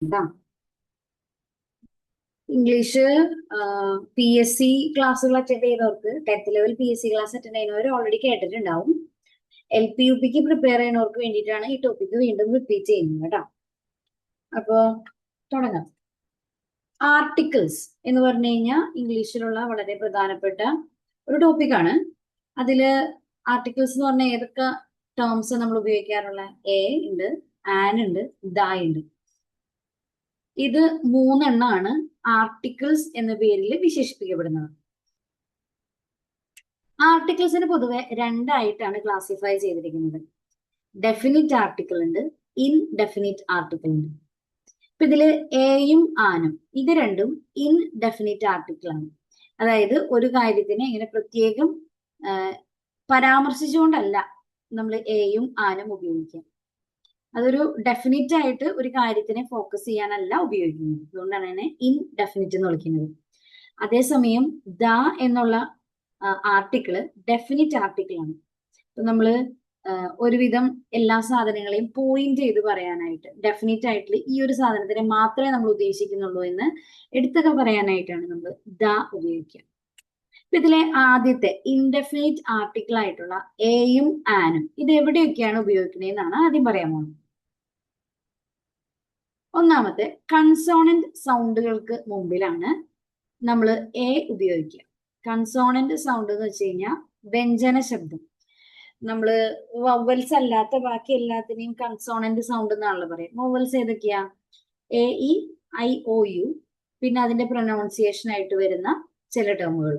കേട്ടാ. English P S C ക്ലാസ്സുകൾ attend ചെയ്യുന്നവർക്ക് 10th level P S C class attend ചെയ്യുന്നവർ ഓൾറെഡി കേട്ടിട്ടുണ്ടാവും. എൽ പി യു പിക്ക് prepare ചെയ്യുന്നവർക്ക് വേണ്ടിയിട്ടാണ് ഈ ടോപ്പിക് വീണ്ടും റിപ്പീറ്റ് ചെയ്യുന്നത് കേട്ടോ. അപ്പോ തുടങ്ങാം. ആർട്ടിക്കിൾസ് എന്ന് പറഞ്ഞു കഴിഞ്ഞാൽ ഇംഗ്ലീഷിലുള്ള വളരെ പ്രധാനപ്പെട്ട ഒരു ടോപ്പിക്കാണ്. അതില് ആർട്ടിക്കിൾസ് എന്ന് പറഞ്ഞാൽ ഏതൊക്കെ ടേംസ് നമ്മൾ ഉപയോഗിക്കാറുള്ള? എ ഉണ്ട്, ആൻ ഉണ്ട്, ദ ഉണ്ട്. ഇത് മൂന്നെണ്ണമാണ് ആർട്ടിക്കിൾസ് എന്ന പേരിൽ വിശേഷിപ്പിക്കപ്പെടുന്നത്. ആർട്ടിക്കിൾസിന് പൊതുവെ രണ്ടായിട്ടാണ് ക്ലാസിഫൈ ചെയ്തിരിക്കുന്നത്. ഡെഫിനിറ്റ് ആർട്ടിക്കിൾ ഉണ്ട്, ഇൻഡെഫിനിറ്റ് ആർട്ടിക്കിൾ ഉണ്ട്. ഇപ്പൊ ഇതില് എയും ആനും ഇത് രണ്ടും ഇൻഡെഫിനിറ്റ് ആർട്ടിക്കിൾ ആണ്. അതായത് ഒരു കാര്യത്തിനെ ഇങ്ങനെ പ്രത്യേകം പരാമർശിച്ചുകൊണ്ടല്ല നമ്മൾ എയും ആനും ഉപയോഗിക്കുക. അതൊരു ഡെഫിനിറ്റ് ആയിട്ട് ഒരു കാര്യത്തിനെ ഫോക്കസ് ചെയ്യാനല്ല ഉപയോഗിക്കുന്നത്. അതുകൊണ്ടാണ് അതിനെ ഇൻഡെഫിനിറ്റ് എന്ന് വിളിക്കുന്നത്. അതേസമയം ദ എന്നുള്ള ആർട്ടിക്കിള് ഡെഫിനിറ്റ് ആർട്ടിക്കിൾ ആണ്. ഇപ്പൊ നമ്മള് ഒരുവിധം എല്ലാ സാധനങ്ങളെയും പോയിന്റ് ചെയ്ത് പറയാനായിട്ട് ഡെഫിനിറ്റ് ആയിട്ടുള്ള ഈ ഒരു സാധനത്തിനെ മാത്രമേ നമ്മൾ ഉദ്ദേശിക്കുന്നുള്ളൂ എന്ന് എടുത്തൊക്കെ പറയാനായിട്ടാണ് നമ്മൾ ദ ഉപയോഗിക്കുക. ഇതിലെ ആദ്യത്തെ ഇൻഡെഫിനിറ്റ് ആർട്ടിക്കിൾ ആയിട്ടുള്ള എയും ആനും ഇത് എവിടെയൊക്കെയാണ് ഉപയോഗിക്കുന്നതെന്നാണ് ആദ്യം പറയാൻ പോകുന്നത്. ഒന്നാമത്തെ കൺസോണന്റ് സൗണ്ടുകൾക്ക് മുമ്പിലാണ് നമ്മൾ എ ഉപയോഗിക്കുക. കൺസോണന്റ് സൗണ്ട് എന്ന് വെച്ച് കഴിഞ്ഞാൽ വ്യഞ്ജന ശബ്ദം. നമ്മള് വവൽസ് അല്ലാത്ത ബാക്കി എല്ലാത്തിനെയും കൺസോണന്റ് സൗണ്ട് എന്നാണല്ലോ പറയാം. വവൽസ് ഏതൊക്കെയാ? A E I O U, പിന്നെ അതിന്റെ പ്രൊനൗൺസിയേഷൻ ആയിട്ട് വരുന്ന ചില ടേമുകൾ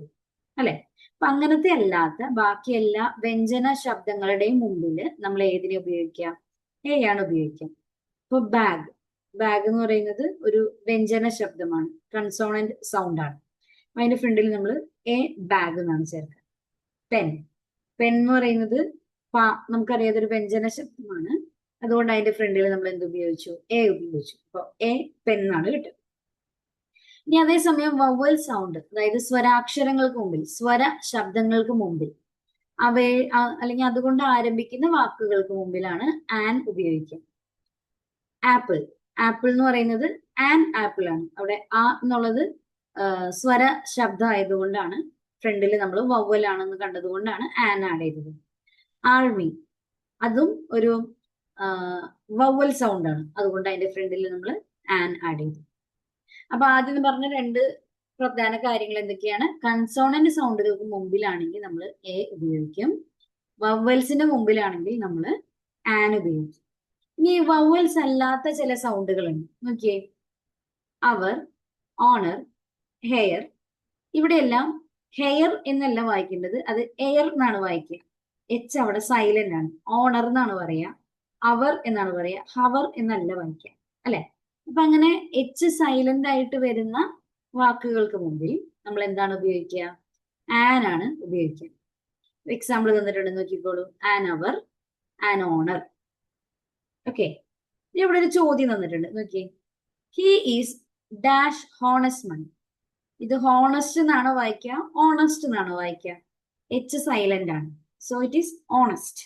അല്ലെ. അപ്പൊ അങ്ങനത്തെ അല്ലാത്ത ബാക്കി എല്ലാ വ്യഞ്ജന ശബ്ദങ്ങളുടെയും മുമ്പിൽ നമ്മൾ ഏതിനെ ഉപയോഗിക്കുക? എ ആണ് ഉപയോഗിക്കുക. ഇപ്പൊ ബാഗ്, ബാഗ് എന്ന് പറയുന്നത് ഒരു വ്യഞ്ജന ശബ്ദമാണ്, കൺസോണന്റ് സൗണ്ട് ആണ്. അതിന്റെ ഫ്രണ്ടിൽ നമ്മൾ എ ബാഗ് എന്നാണ് ചേർക്കുക. പെൻ, പെൻ എന്ന് പറയുന്നത് നമുക്കറിയാം അതൊരു വ്യഞ്ജന ശബ്ദമാണ്. അതുകൊണ്ട് അതിന്റെ ഫ്രണ്ടിൽ നമ്മൾ എന്ത് ഉപയോഗിച്ചു? എ ഉപയോഗിച്ചു. അപ്പൊ എ പെൻ എന്നാണ് കിട്ടുക. ഇനി അതേസമയം വവൽ സൗണ്ട്, അതായത് സ്വരാക്ഷരങ്ങൾക്ക് മുമ്പിൽ, സ്വര ശബ്ദങ്ങൾക്ക് മുമ്പിൽ, അവയെ അല്ലെങ്കിൽ അതുകൊണ്ട് ആരംഭിക്കുന്ന വാക്കുകൾക്ക് മുമ്പിലാണ് ആൻ ഉപയോഗിക്കുക. ആപ്പിൾ, ആപ്പിൾ എന്ന് പറയുന്നത് ആൻ ആപ്പിൾ ആണ്. അവിടെ ആ എന്നുള്ളത് സ്വര ശബ്ദം ആയതുകൊണ്ടാണ് ഫ്രണ്ടിൽ നമ്മൾ വവ്വൽ ആണെന്ന് കണ്ടതുകൊണ്ടാണ് ആൻ ആഡ് ചെയ്തത്. ആർമി, അതും ഒരു വവ്വൽ സൗണ്ട് ആണ്, അതുകൊണ്ട് അതിന്റെ ഫ്രണ്ടിൽ നമ്മൾ ആൻ ആഡ് ചെയ്തു. അപ്പൊ ആദ്യം പറഞ്ഞ രണ്ട് പ്രധാന കാര്യങ്ങൾ എന്തൊക്കെയാണ്? കൺസോണന്റ് സൗണ്ടുകൾക്ക് മുമ്പിലാണെങ്കിൽ നമ്മൾ എ ഉപയോഗിക്കും, വവ്വൽസിന്റെ മുമ്പിലാണെങ്കിൽ നമ്മൾ ആൻ ഉപയോഗിക്കും. ഇനി വവ്വൽസ് അല്ലാത്ത ചില സൗണ്ടുകളുണ്ട്, നോക്കിയേ. അവർ, ഓണർ, ഹെയർ. ഇവിടെയെല്ലാം ഹെയർ എന്നല്ല വായിക്കേണ്ടത്, അത് എയർ എന്നാണ് വായിക്കുക. എച്ച് അവിടെ സൈലന്റ് ആണ്. ഓണർ എന്നാണ് പറയാ, അവർ എന്നാണ് പറയാ, ഹവർ എന്നല്ല വായിക്കുക അല്ലെ. അപ്പൊ അങ്ങനെ എച്ച് സൈലന്റ് ആയിട്ട് വരുന്ന വാക്കുകൾക്ക് മുമ്പിൽ നമ്മൾ എന്താണ് ഉപയോഗിക്കുക? ആൻ ആണ് ഉപയോഗിക്കുക. എക്സാമ്പിൾ തന്നിട്ടുണ്ട്, നോക്കിക്കോളൂ. An hour, an honour. Okay. ഇവിടെ ഒരു ചോദ്യം തന്നിട്ടുണ്ട്, നോക്കിയേ. ഹി ഈസ് ഡാഷ് ഹോണസ്റ്റ് മൺ. ഇത് ഹോണസ്റ്റ് എന്നാണോ വായിക്കുക, ഓണസ്റ്റ് എന്നാണോ വായിക്കുക? എച്ച് സൈലന്റ് ആണ്, സോ ഇറ്റ് ഈസ് ഓണസ്റ്റ്.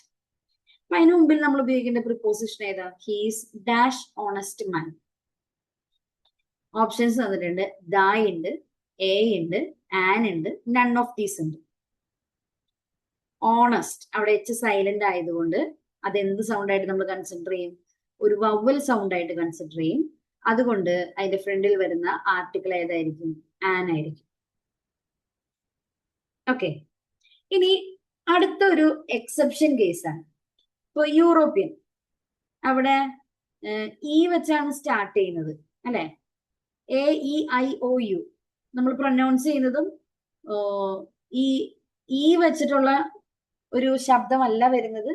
അപ്പൊ അതിന് മുമ്പിൽ നമ്മൾ ഉപയോഗിക്കേണ്ട പ്രിപ്പോസിഷൻ ഏതാ? He is dash honest man. Options തന്നിട്ടുണ്ട്. ദ ഉണ്ട്, എ ഉണ്ട്, ആൻ ഉണ്ട്, നൺ ഓഫ് ദീസ് ഉണ്ട്. ഓണസ്റ്റ് അവിടെ എച്ച് സൈലന്റ് ആയതുകൊണ്ട് അതെന്ത് സൗണ്ട് ആയിട്ട് നമ്മൾ കൺസിഡർ ചെയ്യും? ഒരു വവ്വൽ സൗണ്ട് ആയിട്ട് കൺസിഡർ ചെയ്യും. അതുകൊണ്ട് അതിന്റെ ഫ്രണ്ടിൽ വരുന്ന ആർട്ടിക്കിൾ ഏതായിരിക്കും? ആൻ ആയിരിക്കും. ഓക്കെ. ഇനി അടുത്തൊരു എക്സെപ്ഷൻ കേസാണ്. ഇപ്പൊ യൂറോപ്യൻ, അവിടെ ഇ വെച്ചാണ് സ്റ്റാർട്ട് ചെയ്യുന്നത് അല്ലെ. A E I O U നമ്മൾ പ്രൊനൗൺസ് ചെയ്യുന്നതും ഈ വെച്ചിട്ടുള്ള ഒരു ശബ്ദമല്ല വരുന്നത്,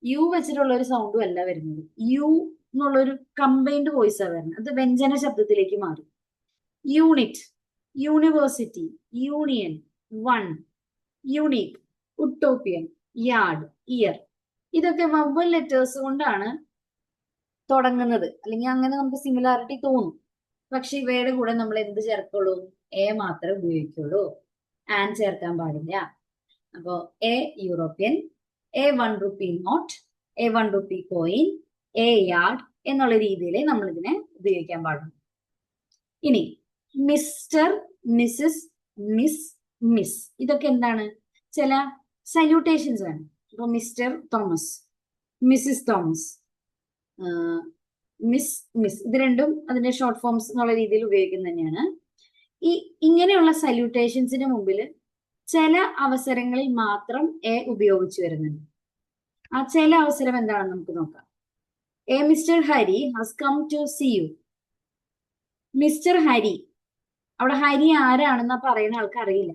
യു വെച്ചിട്ടുള്ള ഒരു സൗണ്ടും അല്ല വരുന്നത്. യു എന്നുള്ള ഒരു കമ്പൈൻഡ് വോയിസ് ആണ് വരുന്നത്. അത് വ്യഞ്ജന ശബ്ദത്തിലേക്ക് മാറും. Unit, university, union, one, unique, utopian, yard, year. ഇതൊക്കെ വവ്വൽ ലെറ്റേഴ്സ് കൊണ്ടാണ് തുടങ്ങുന്നത്, അല്ലെങ്കിൽ അങ്ങനെ നമുക്ക് സിമിലാരിറ്റി തോന്നും. പക്ഷെ ഇവയുടെ കൂടെ നമ്മൾ എന്ത് ചേർക്കുള്ളൂ? എ മാത്രമേ ഉപയോഗിക്കുള്ളൂ, ആൻ ചേർക്കാൻ പാടില്ല. അപ്പോ a European, a 1 rupee note, a 1 rupee coin, a yard, എന്നുള്ള രീതിയിൽ നമ്മൾ ഇതിനെ ഉപയോഗിക്കാൻ പാടുള്ളൂ. ഇനി മിസ്റ്റർ, മിസ്സസ്, മിസ്, മിസ്, ഇതൊക്കെ എന്താണ്? ചില സല്യൂട്ടേഷൻസ് ആണ്. ഇപ്പൊ mister Thomas, Mrs Thomas, miss, miss, ഇത് രണ്ടും അതിന്റെ ഷോർട്ട് ഫോംസ് എന്നുള്ള രീതിയിൽ ഉപയോഗിക്കുന്നത് തന്നെയാണ്. ഇങ്ങനെയുള്ള സല്യൂട്ടേഷൻസിന് മുമ്പിൽ ചില അവസരങ്ങളിൽ മാത്രം എ ഉപയോഗിച്ചു വരുന്നുണ്ട്. ആ ചില അവസരം എന്താണെന്ന് നമുക്ക് നോക്കാം. A mister Hari has come to see you. Mister Hari, അവിടെ ഹരി ആരാണെന്നാ പറയുന്ന ആൾക്ക് അറിയില്ല.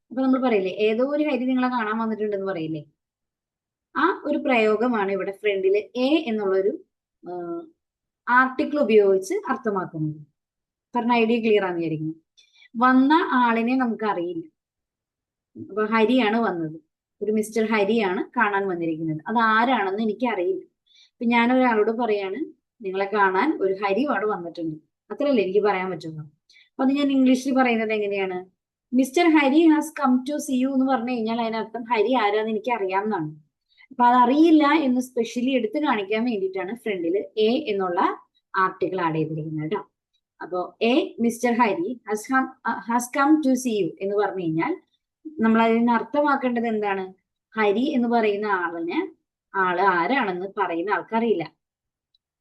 അപ്പൊ നമ്മൾ പറയില്ലേ, ഏതോ ഒരു ഹരി നിങ്ങളെ കാണാൻ വന്നിട്ടുണ്ടെന്ന് പറയില്ലേ, ആ ഒരു പ്രയോഗമാണ് ഇവിടെ ഫ്രണ്ടില് എ എന്നുള്ളൊരു ആർട്ടിക്കിൾ ഉപയോഗിച്ച് അർത്ഥമാക്കുന്നത്. പറഞ്ഞ ഐഡിയ ക്ലിയർ ആണെന്ന് വിചാരിക്കുന്നു. വന്ന ആളിനെ നമുക്ക് അറിയില്ല. അപ്പൊ ഹരിയാണ് വന്നത്, ഒരു മിസ്റ്റർ ഹരിയാണ് കാണാൻ വന്നിരിക്കുന്നത്. അത് ആരാണെന്ന് എനിക്ക് അറിയില്ല. ഇപ്പൊ ഞാൻ ഒരാളോട് പറയാണ്, നിങ്ങളെ കാണാൻ ഒരു ഹരി അവിടെ വന്നിട്ടുണ്ട്, അത്രയല്ലേ എനിക്ക് പറയാൻ പറ്റുള്ളൂ. അപ്പൊ അത് ഞാൻ ഇംഗ്ലീഷിൽ പറയുന്നത് എങ്ങനെയാണ്? Mister Hari has come to see you എന്ന് പറഞ്ഞു കഴിഞ്ഞാൽ അതിനർത്ഥം ഹരി ആരാന്ന് എനിക്ക് അറിയാവുന്നതാണ്. അപ്പൊ അതറിയില്ല എന്ന് സ്പെഷ്യലി എടുത്ത് കാണിക്കാൻ വേണ്ടിയിട്ടാണ് ഫ്രണ്ടിൽ എ എന്നുള്ള ആർട്ടിക്കിൾ ആഡ് ചെയ്തിരിക്കുന്നത് കേട്ടോ. അപ്പോ a mister Hari has come to see you എന്ന് പറഞ്ഞു കഴിഞ്ഞാൽ നമ്മൾ അതിന് അർത്ഥമാക്കേണ്ടത് എന്താണ്? ഹരി എന്ന് പറയുന്ന ആള് ആരാണെന്ന് പറയുന്ന ആൾക്കറിയില്ല.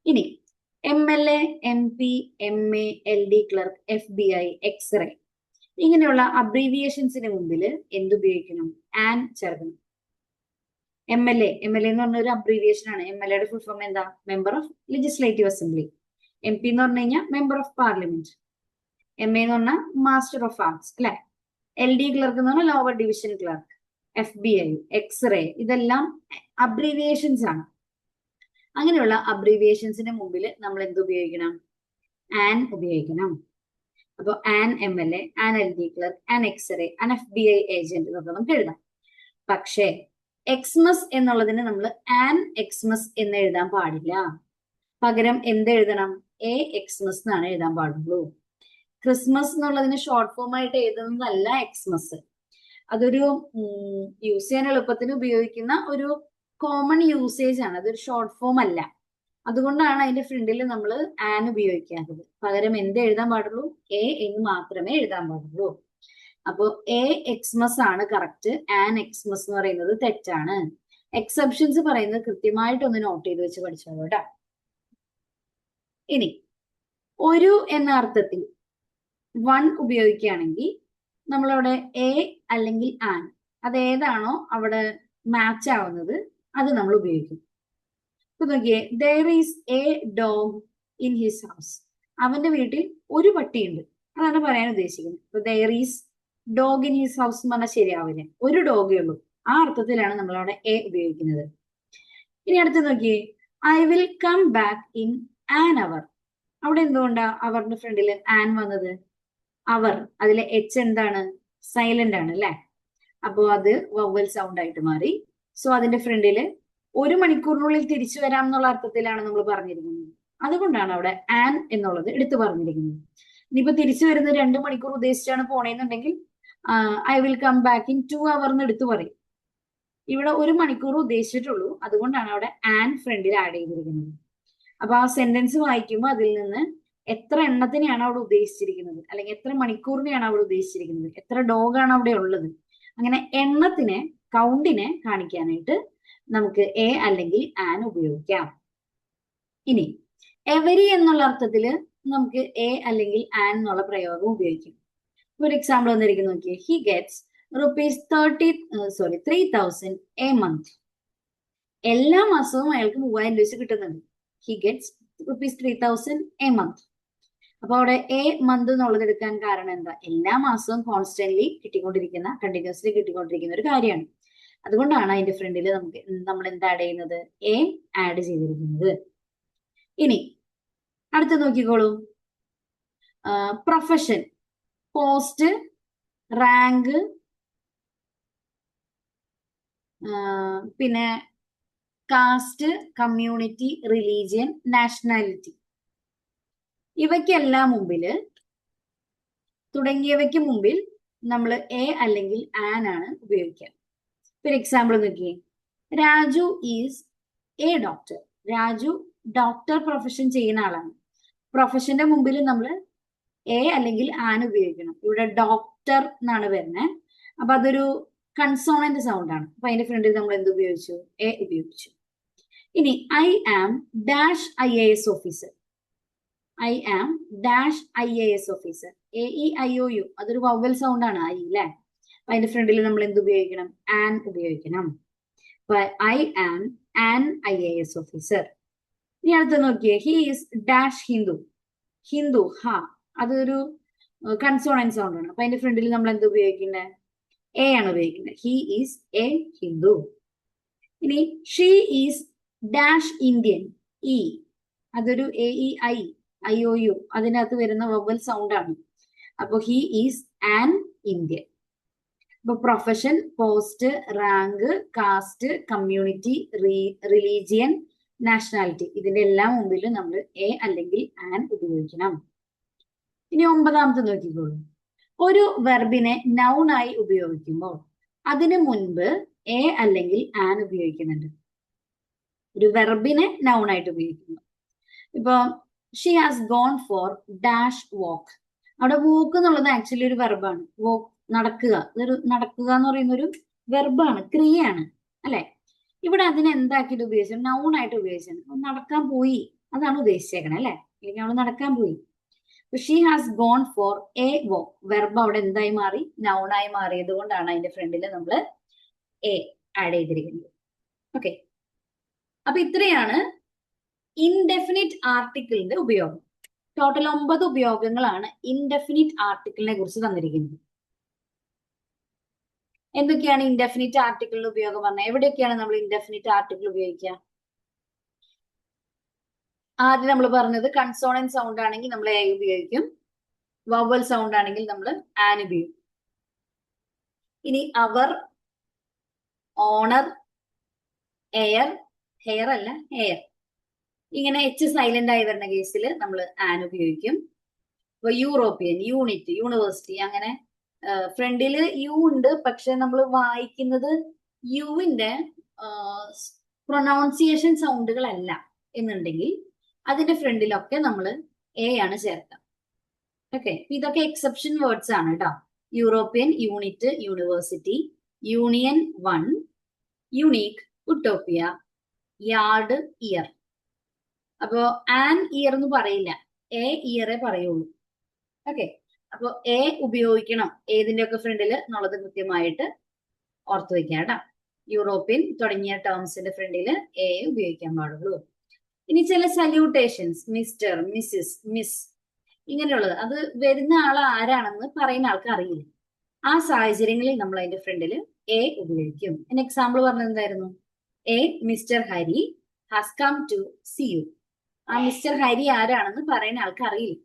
ഇനി MLA, MP, MA, LD clerk, FBI, x ray, ഇങ്ങനെയുള്ള അബ്രീവിയേഷൻസിന് മുമ്പിൽ എന്തുപയോഗിക്കണം? ആൻ ചേർക്കണം. MLA എന്ന് പറഞ്ഞ ഒരു അബ്രീവിയേഷൻ ആണ്. MLAയുടെ ഫുൾ ഫോം എന്താ? Member of legislative assembly. MP എന്ന് പറഞ്ഞു കഴിഞ്ഞാൽ മെമ്പർ ഓഫ് പാർലമെന്റ്. MA എന്ന് പറഞ്ഞാൽ മാസ്റ്റർ ഓഫ് ആർട്സ്, അല്ലെ? LD ക്ലർക്ക് എന്ന് പറഞ്ഞാൽ lower division clerk. FBI, x ray, ഇതെല്ലാം അബ്രീവിയേഷൻസ് ആണ്. അങ്ങനെയുള്ള അബ്രീവിയേഷൻസിന് മുമ്പിൽ നമ്മൾ എന്ത് ഉപയോഗിക്കണം? ആൻ ഉപയോഗിക്കണം. അപ്പൊ an MLA, an LD clerk, an x ray, an FBI agent എന്നൊക്കെ നമുക്ക് എഴുതാം. പക്ഷേ എക്സ്മസ് എന്നുള്ളതിന് നമ്മൾ ആൻ എക്സ്മസ് എന്ന് എഴുതാൻ പാടില്ല. പകരം എന്ത് എഴുതണം? എ എക്സ്മസ് എന്നാണ് എഴുതാൻ പാടുള്ളൂ. ക്രിസ്മസ് എന്നുള്ളതിന് ഷോർട്ട് ഫോം ആയിട്ട് എഴുതുന്നതല്ല എക്സ്മസ്. അതൊരു യൂസ് ചെയ്യാൻ എളുപ്പത്തിന് ഉപയോഗിക്കുന്ന ഒരു കോമൺ യൂസേജ് ആണ്. അതൊരു ഷോർട്ട് ഫോം അല്ല. അതുകൊണ്ടാണ് അതിന്റെ ഫ്രണ്ടിൽ നമ്മൾ ആൻ ഉപയോഗിക്കാത്തത്. പകരം എന്ത് എഴുതാൻ പാടുള്ളൂ? എ എന്ന് മാത്രമേ എഴുതാൻ പാടുള്ളൂ. അപ്പോ എ എക്സ്മസ് ആണ് കറക്റ്റ്, ആൻ എക്സ്മസ് എന്ന് പറയുന്നത് തെറ്റാണ്. എക്സെപ്ഷൻസ് പറയുന്നത് കൃത്യമായിട്ട് ഒന്ന് നോട്ട് ചെയ്ത് വെച്ച് പഠിച്ചോളൂ കേട്ടോ. ഇനി ഒരു എന്ന അർത്ഥത്തിൽ വൺ ഉപയോഗിക്കുകയാണെങ്കിൽ നമ്മളവിടെ എ അല്ലെങ്കിൽ ആൻ, അതേതാണോ അവിടെ മാച്ച് ആവുന്നത് അത് നമ്മൾ ഉപയോഗിക്കും. ഇപ്പൊ നോക്കിയേ, there is a dog in his house. അവന്റെ വീട്ടിൽ ഒരു പട്ടിയുണ്ട്, അതാണ് പറയാൻ ഉദ്ദേശിക്കുന്നത്. ഇപ്പൊ there is dog in his house എന്ന് പറഞ്ഞാൽ ശരിയാവില്ല, ഒരു ഡോഗേ ഉള്ളൂ. ആ അർത്ഥത്തിലാണ് നമ്മൾ അവിടെ എ ഉപയോഗിക്കുന്നത്. ഇനി അടുത്ത് നോക്കിയേ, I will come back in an hour. അവിടെ എന്തുകൊണ്ടാ അവരുടെ ഫ്രണ്ടിൽ ആൻ വന്നത്? അവർ, അതിലെ എച്ച് എന്താണ്? സൈലന്റ് ആണ് അല്ലെ? അപ്പോ അത് വവ്വൽ സൗണ്ട് ആയിട്ട് മാറി. സോ അതിന്റെ ഫ്രണ്ടില് 1 മണിക്കൂറിനുള്ളിൽ തിരിച്ചു വരാം എന്നുള്ള അർത്ഥത്തിലാണ് നമ്മൾ പറഞ്ഞിരിക്കുന്നത്. അതുകൊണ്ടാണ് അവിടെ ആൻ എന്നുള്ളത് എടുത്തു പറഞ്ഞിരിക്കുന്നത്. ഇനിയിപ്പോ തിരിച്ചു വരുന്നത് 2 മണിക്കൂർ ഉദ്ദേശിച്ചാണ് പോണേന്നുണ്ടെങ്കിൽ I will come back in 2 hour എന്ന് എടുത്തു പറയും. ഇവിടെ 1 മണിക്കൂർ ഉദ്ദേശിച്ചിട്ടുള്ളൂ, അതുകൊണ്ടാണ് അവിടെ ആൻ ഫ്രണ്ടിൽ ആഡ് ചെയ്തിരിക്കുന്നത്. അപ്പൊ ആ സെന്റൻസ് വായിക്കുമ്പോൾ അതിൽ നിന്ന് എത്ര എണ്ണത്തിനെയാണ് അവിടെ ഉദ്ദേശിച്ചിരിക്കുന്നത്, അല്ലെങ്കിൽ എത്ര മണിക്കൂറിനെയാണ് അവിടെ ഉദ്ദേശിച്ചിരിക്കുന്നത്, എത്ര ഡോഗാണ് അവിടെ ഉള്ളത്, അങ്ങനെ എണ്ണത്തിനെ, കൗണ്ടിനെ കാണിക്കാനായിട്ട് നമുക്ക് എ അല്ലെങ്കിൽ ആൻ ഉപയോഗിക്കാം. ഇനി എവരി എന്നുള്ള അർത്ഥത്തിൽ നമുക്ക് എ അല്ലെങ്കിൽ ആൻ എന്നുള്ള പ്രയോഗം ഉപയോഗിക്കും. ഒരു എക്സാമ്പിൾ വന്നിരിക്കുന്നു നോക്കിയേ, ഹി ഗെറ്റ്സ് ₹3,000 എ മന്ത്. എല്ലാ മാസവും അയാൾക്ക് 3000 വെച്ച് കിട്ടുന്നുണ്ട്. He gets ₹3,000 A month. അപ്പൊ അവിടെ എ മന്ത് എന്നുള്ളത് എടുക്കാൻ കാരണം എന്താ? എല്ലാ മാസവും കോൺസ്റ്റന്റ്ലി കിട്ടിക്കൊണ്ടിരിക്കുന്ന, കണ്ടിന്യൂസ്ലി കിട്ടിക്കൊണ്ടിരിക്കുന്ന ഒരു കാര്യമാണ്. അതുകൊണ്ടാണ് അതിന്റെ ഫ്രണ്ടിൽ നമ്മൾ എന്താ ആഡ് ചെയ്യുന്നത്? എ ആഡ് ചെയ്തിരിക്കുന്നത്. ഇനി അടുത്ത് നോക്കിക്കോളൂ, പ്രൊഫഷൻ, പോസ്റ്റ്, റാങ്ക്, പിന്നെ കാസ്റ്റ്, കമ്മ്യൂണിറ്റി, റിലീജിയൻ, നാഷണാലിറ്റി, ഇവയ്ക്കെല്ലാം മുമ്പിൽ, തുടങ്ങിയവയ്ക്ക് മുമ്പിൽ നമ്മൾ എ അല്ലെങ്കിൽ ആൻ ആണ് ഉപയോഗിക്കുക. ഒരു എക്സാമ്പിൾ നോക്കിയേ, Raju is A doctor. Raju doctor profession ചെയ്യുന്ന ആളാണ്. പ്രൊഫഷന്റെ മുമ്പിൽ നമ്മൾ എ അല്ലെങ്കിൽ ആൻ ഉപയോഗിക്കണം. ഇവിടെ ഡോക്ടർ എന്നാണ് വരുന്നത്. അപ്പൊ അതൊരു കൺസോണന്റ് സൗണ്ട് ആണ്. അപ്പൊ അതിന്റെ ഫ്രണ്ടിൽ നമ്മൾ എന്ത് ഉപയോഗിച്ചു? എ ഉപയോഗിച്ചു. ഇനി I am dash IAS officer. I am dash IAS officer. AEIOU അതൊരു വവൽ സൗണ്ട് ആണ്. ഐ അല്ലെ? അപ്പൊ അതിന്റെ ഫ്രണ്ടിൽ നമ്മൾ എന്ത് ഉപയോഗിക്കണം? ആൻ ഉപയോഗിക്കണം. അപ്പൊ I am an IAS officer. ഇനി അടുത്ത് നോക്കിയേ, he is dash Hindu. Hindu ഹ അതൊരു കൺസോണന്റ് സൗണ്ട് ആണ്. അപ്പൊ അതിന്റെ ഫ്രണ്ടിൽ നമ്മൾ എന്ത് ഉപയോഗിക്കുന്നത്? എ ആണ് ഉപയോഗിക്കുന്നത്. He is a Hindu. ഇനി ഷീ ഈസ് ഡാഷ് ഇന്ത്യൻ. ഇ അതൊരു AEIOU അതിനകത്ത് വരുന്ന വവൽ സൗണ്ട് ആണ്. അപ്പൊ ഹി ഈസ് ആൻ ഇന്ത്യൻ. അപ്പൊ profession, post, rank, caste, community, religion, nationality ഇതിന്റെ എല്ലാം മുമ്പിൽ നമ്മൾ എ അല്ലെങ്കിൽ ആൻ ഉപയോഗിക്കണം. ഇനി 9ാമത്തെ നോക്കിക്കോളൂ. ഒരു വെർബിനെ നൗൺ ആയി ഉപയോഗിക്കുമ്പോൾ അതിനു മുൻപ് എ അല്ലെങ്കിൽ ആൻ ഉപയോഗിക്കുന്നുണ്ട്. ഒരു വെർബിനെ നൗൺ ആയിട്ട് ഉപയോഗിക്കുന്നു. ഇപ്പൊ she has gone for dash walk. അവിടെ വോക്ക് എന്നുള്ളത് ആക്ച്വലി ഒരു വെർബാണ്. വോക്ക് നടക്കുക. അതൊരു നടക്കുക എന്ന് പറയുന്ന ഒരു വെർബാണ്, ക്രിയയാണ് അല്ലെ? ഇവിടെ അതിനെ എന്താക്കിയിട്ട് ഉപയോഗിച്ചു? നൗൺ ആയിട്ട് ഉപയോഗിച്ചത്. നടക്കാൻ പോയി അതാണ് ഉദ്ദേശിച്ചേക്കണേ അല്ലെ? അല്ലെങ്കിൽ അവൾ നടക്കാൻ പോയി. She has gone for a walk. Verb അവിടെ എന്തായി മാറി? നൗൺ ആയി മാറിയത് കൊണ്ടാണ് അതിന്റെ ഫ്രണ്ടിൽ നമ്മൾ എ ആഡ് ചെയ്തിരിക്കുന്നത്. ഓക്കെ, അപ്പൊ ഇത്രയാണ് ഇൻഡെഫിനിറ്റ് ആർട്ടിക്കിളിന്റെ ഉപയോഗം. ടോട്ടൽ 9 ഉപയോഗങ്ങളാണ് ഇൻഡെഫിനിറ്റ് ആർട്ടിക്കിളിനെ കുറിച്ച് തന്നിരിക്കുന്നത്. എന്തൊക്കെയാണ് ഇൻഡെഫിനിറ്റ് ആർട്ടിക്കിളിന്റെ ഉപയോഗം പറഞ്ഞാൽ? എവിടെയൊക്കെയാണ് നമ്മൾ ഇൻഡെഫിനിറ്റ് ആർട്ടിക്കിൾ ഉപയോഗിക്കുക? ആദ്യം നമ്മൾ പറഞ്ഞത് കൺസോണന്റ് സൗണ്ട് ആണെങ്കിൽ നമ്മൾ എ ഉപയോഗിക്കും. വവൽ സൗണ്ട് ആണെങ്കിൽ നമ്മൾ ആൻ ഉപയോഗിക്കും. ഇനി അവർ, ഓണർ, എയർ, ഹെയർ അല്ല എയർ, ഇങ്ങനെ എച്ച് സൈലന്റ് ആയി വരുന്ന കേസിൽ നമ്മൾ ആൻ ഉപയോഗിക്കും. ഇപ്പൊ യൂറോപ്യൻ, യൂണിറ്റ്, യൂണിവേഴ്സിറ്റി അങ്ങനെ ഫ്രണ്ടില് യു ഉണ്ട്, പക്ഷെ നമ്മൾ വായിക്കുന്നത് യുവിന്റെ പ്രൊനൗൺസിയേഷൻ സൗണ്ടുകളല്ല എന്നുണ്ടെങ്കിൽ അതിന്റെ ഫ്രണ്ടിലൊക്കെ നമ്മൾ എ ആണ് ചേർക്കുക. ഓക്കെ, ഇതൊക്കെ എക്സെപ്ഷൻ വേർഡ്സ് ആണ് കേട്ടോ. European, unit, university, union, one, unique, utopia, yard, year. അപ്പോ ആൻ ഇയർ എന്ന് പറയില്ല, എ ഇയറേ പറയുള്ളൂ. ഓക്കെ, അപ്പൊ എ ഉപയോഗിക്കണം ഏതിന്റെയൊക്കെ ഫ്രണ്ടില് എന്നുള്ളത് കൃത്യമായിട്ട് ഓർത്തു വെക്കാം കേട്ടോ. യൂറോപ്യൻ തുടങ്ങിയ ടേംസിന്റെ ഫ്രണ്ടില് എ ഉപയോഗിക്കാൻ പാടുള്ളൂ. ഇനി ചില സല്യൂട്ടേഷൻസ്, മിസ്റ്റർ, മിസ്സിസ്, മിസ് ഇങ്ങനെയുള്ളത്, അത് വരുന്ന ആൾ ആരാണെന്ന് പറയുന്ന ആൾക്ക് അറിയില്ല. ആ സാഹചര്യങ്ങളിൽ നമ്മൾ അതിന്റെ ഫ്രണ്ടില് എ ഉപയോഗിക്കും. എക്സാമ്പിൾ പറഞ്ഞത് എന്തായിരുന്നു? A mister Hari has come to see you. ആ മിസ്റ്റർ ഹരി ആരാണെന്ന് പറയുന്ന ആൾക്ക് അറിയില്ല.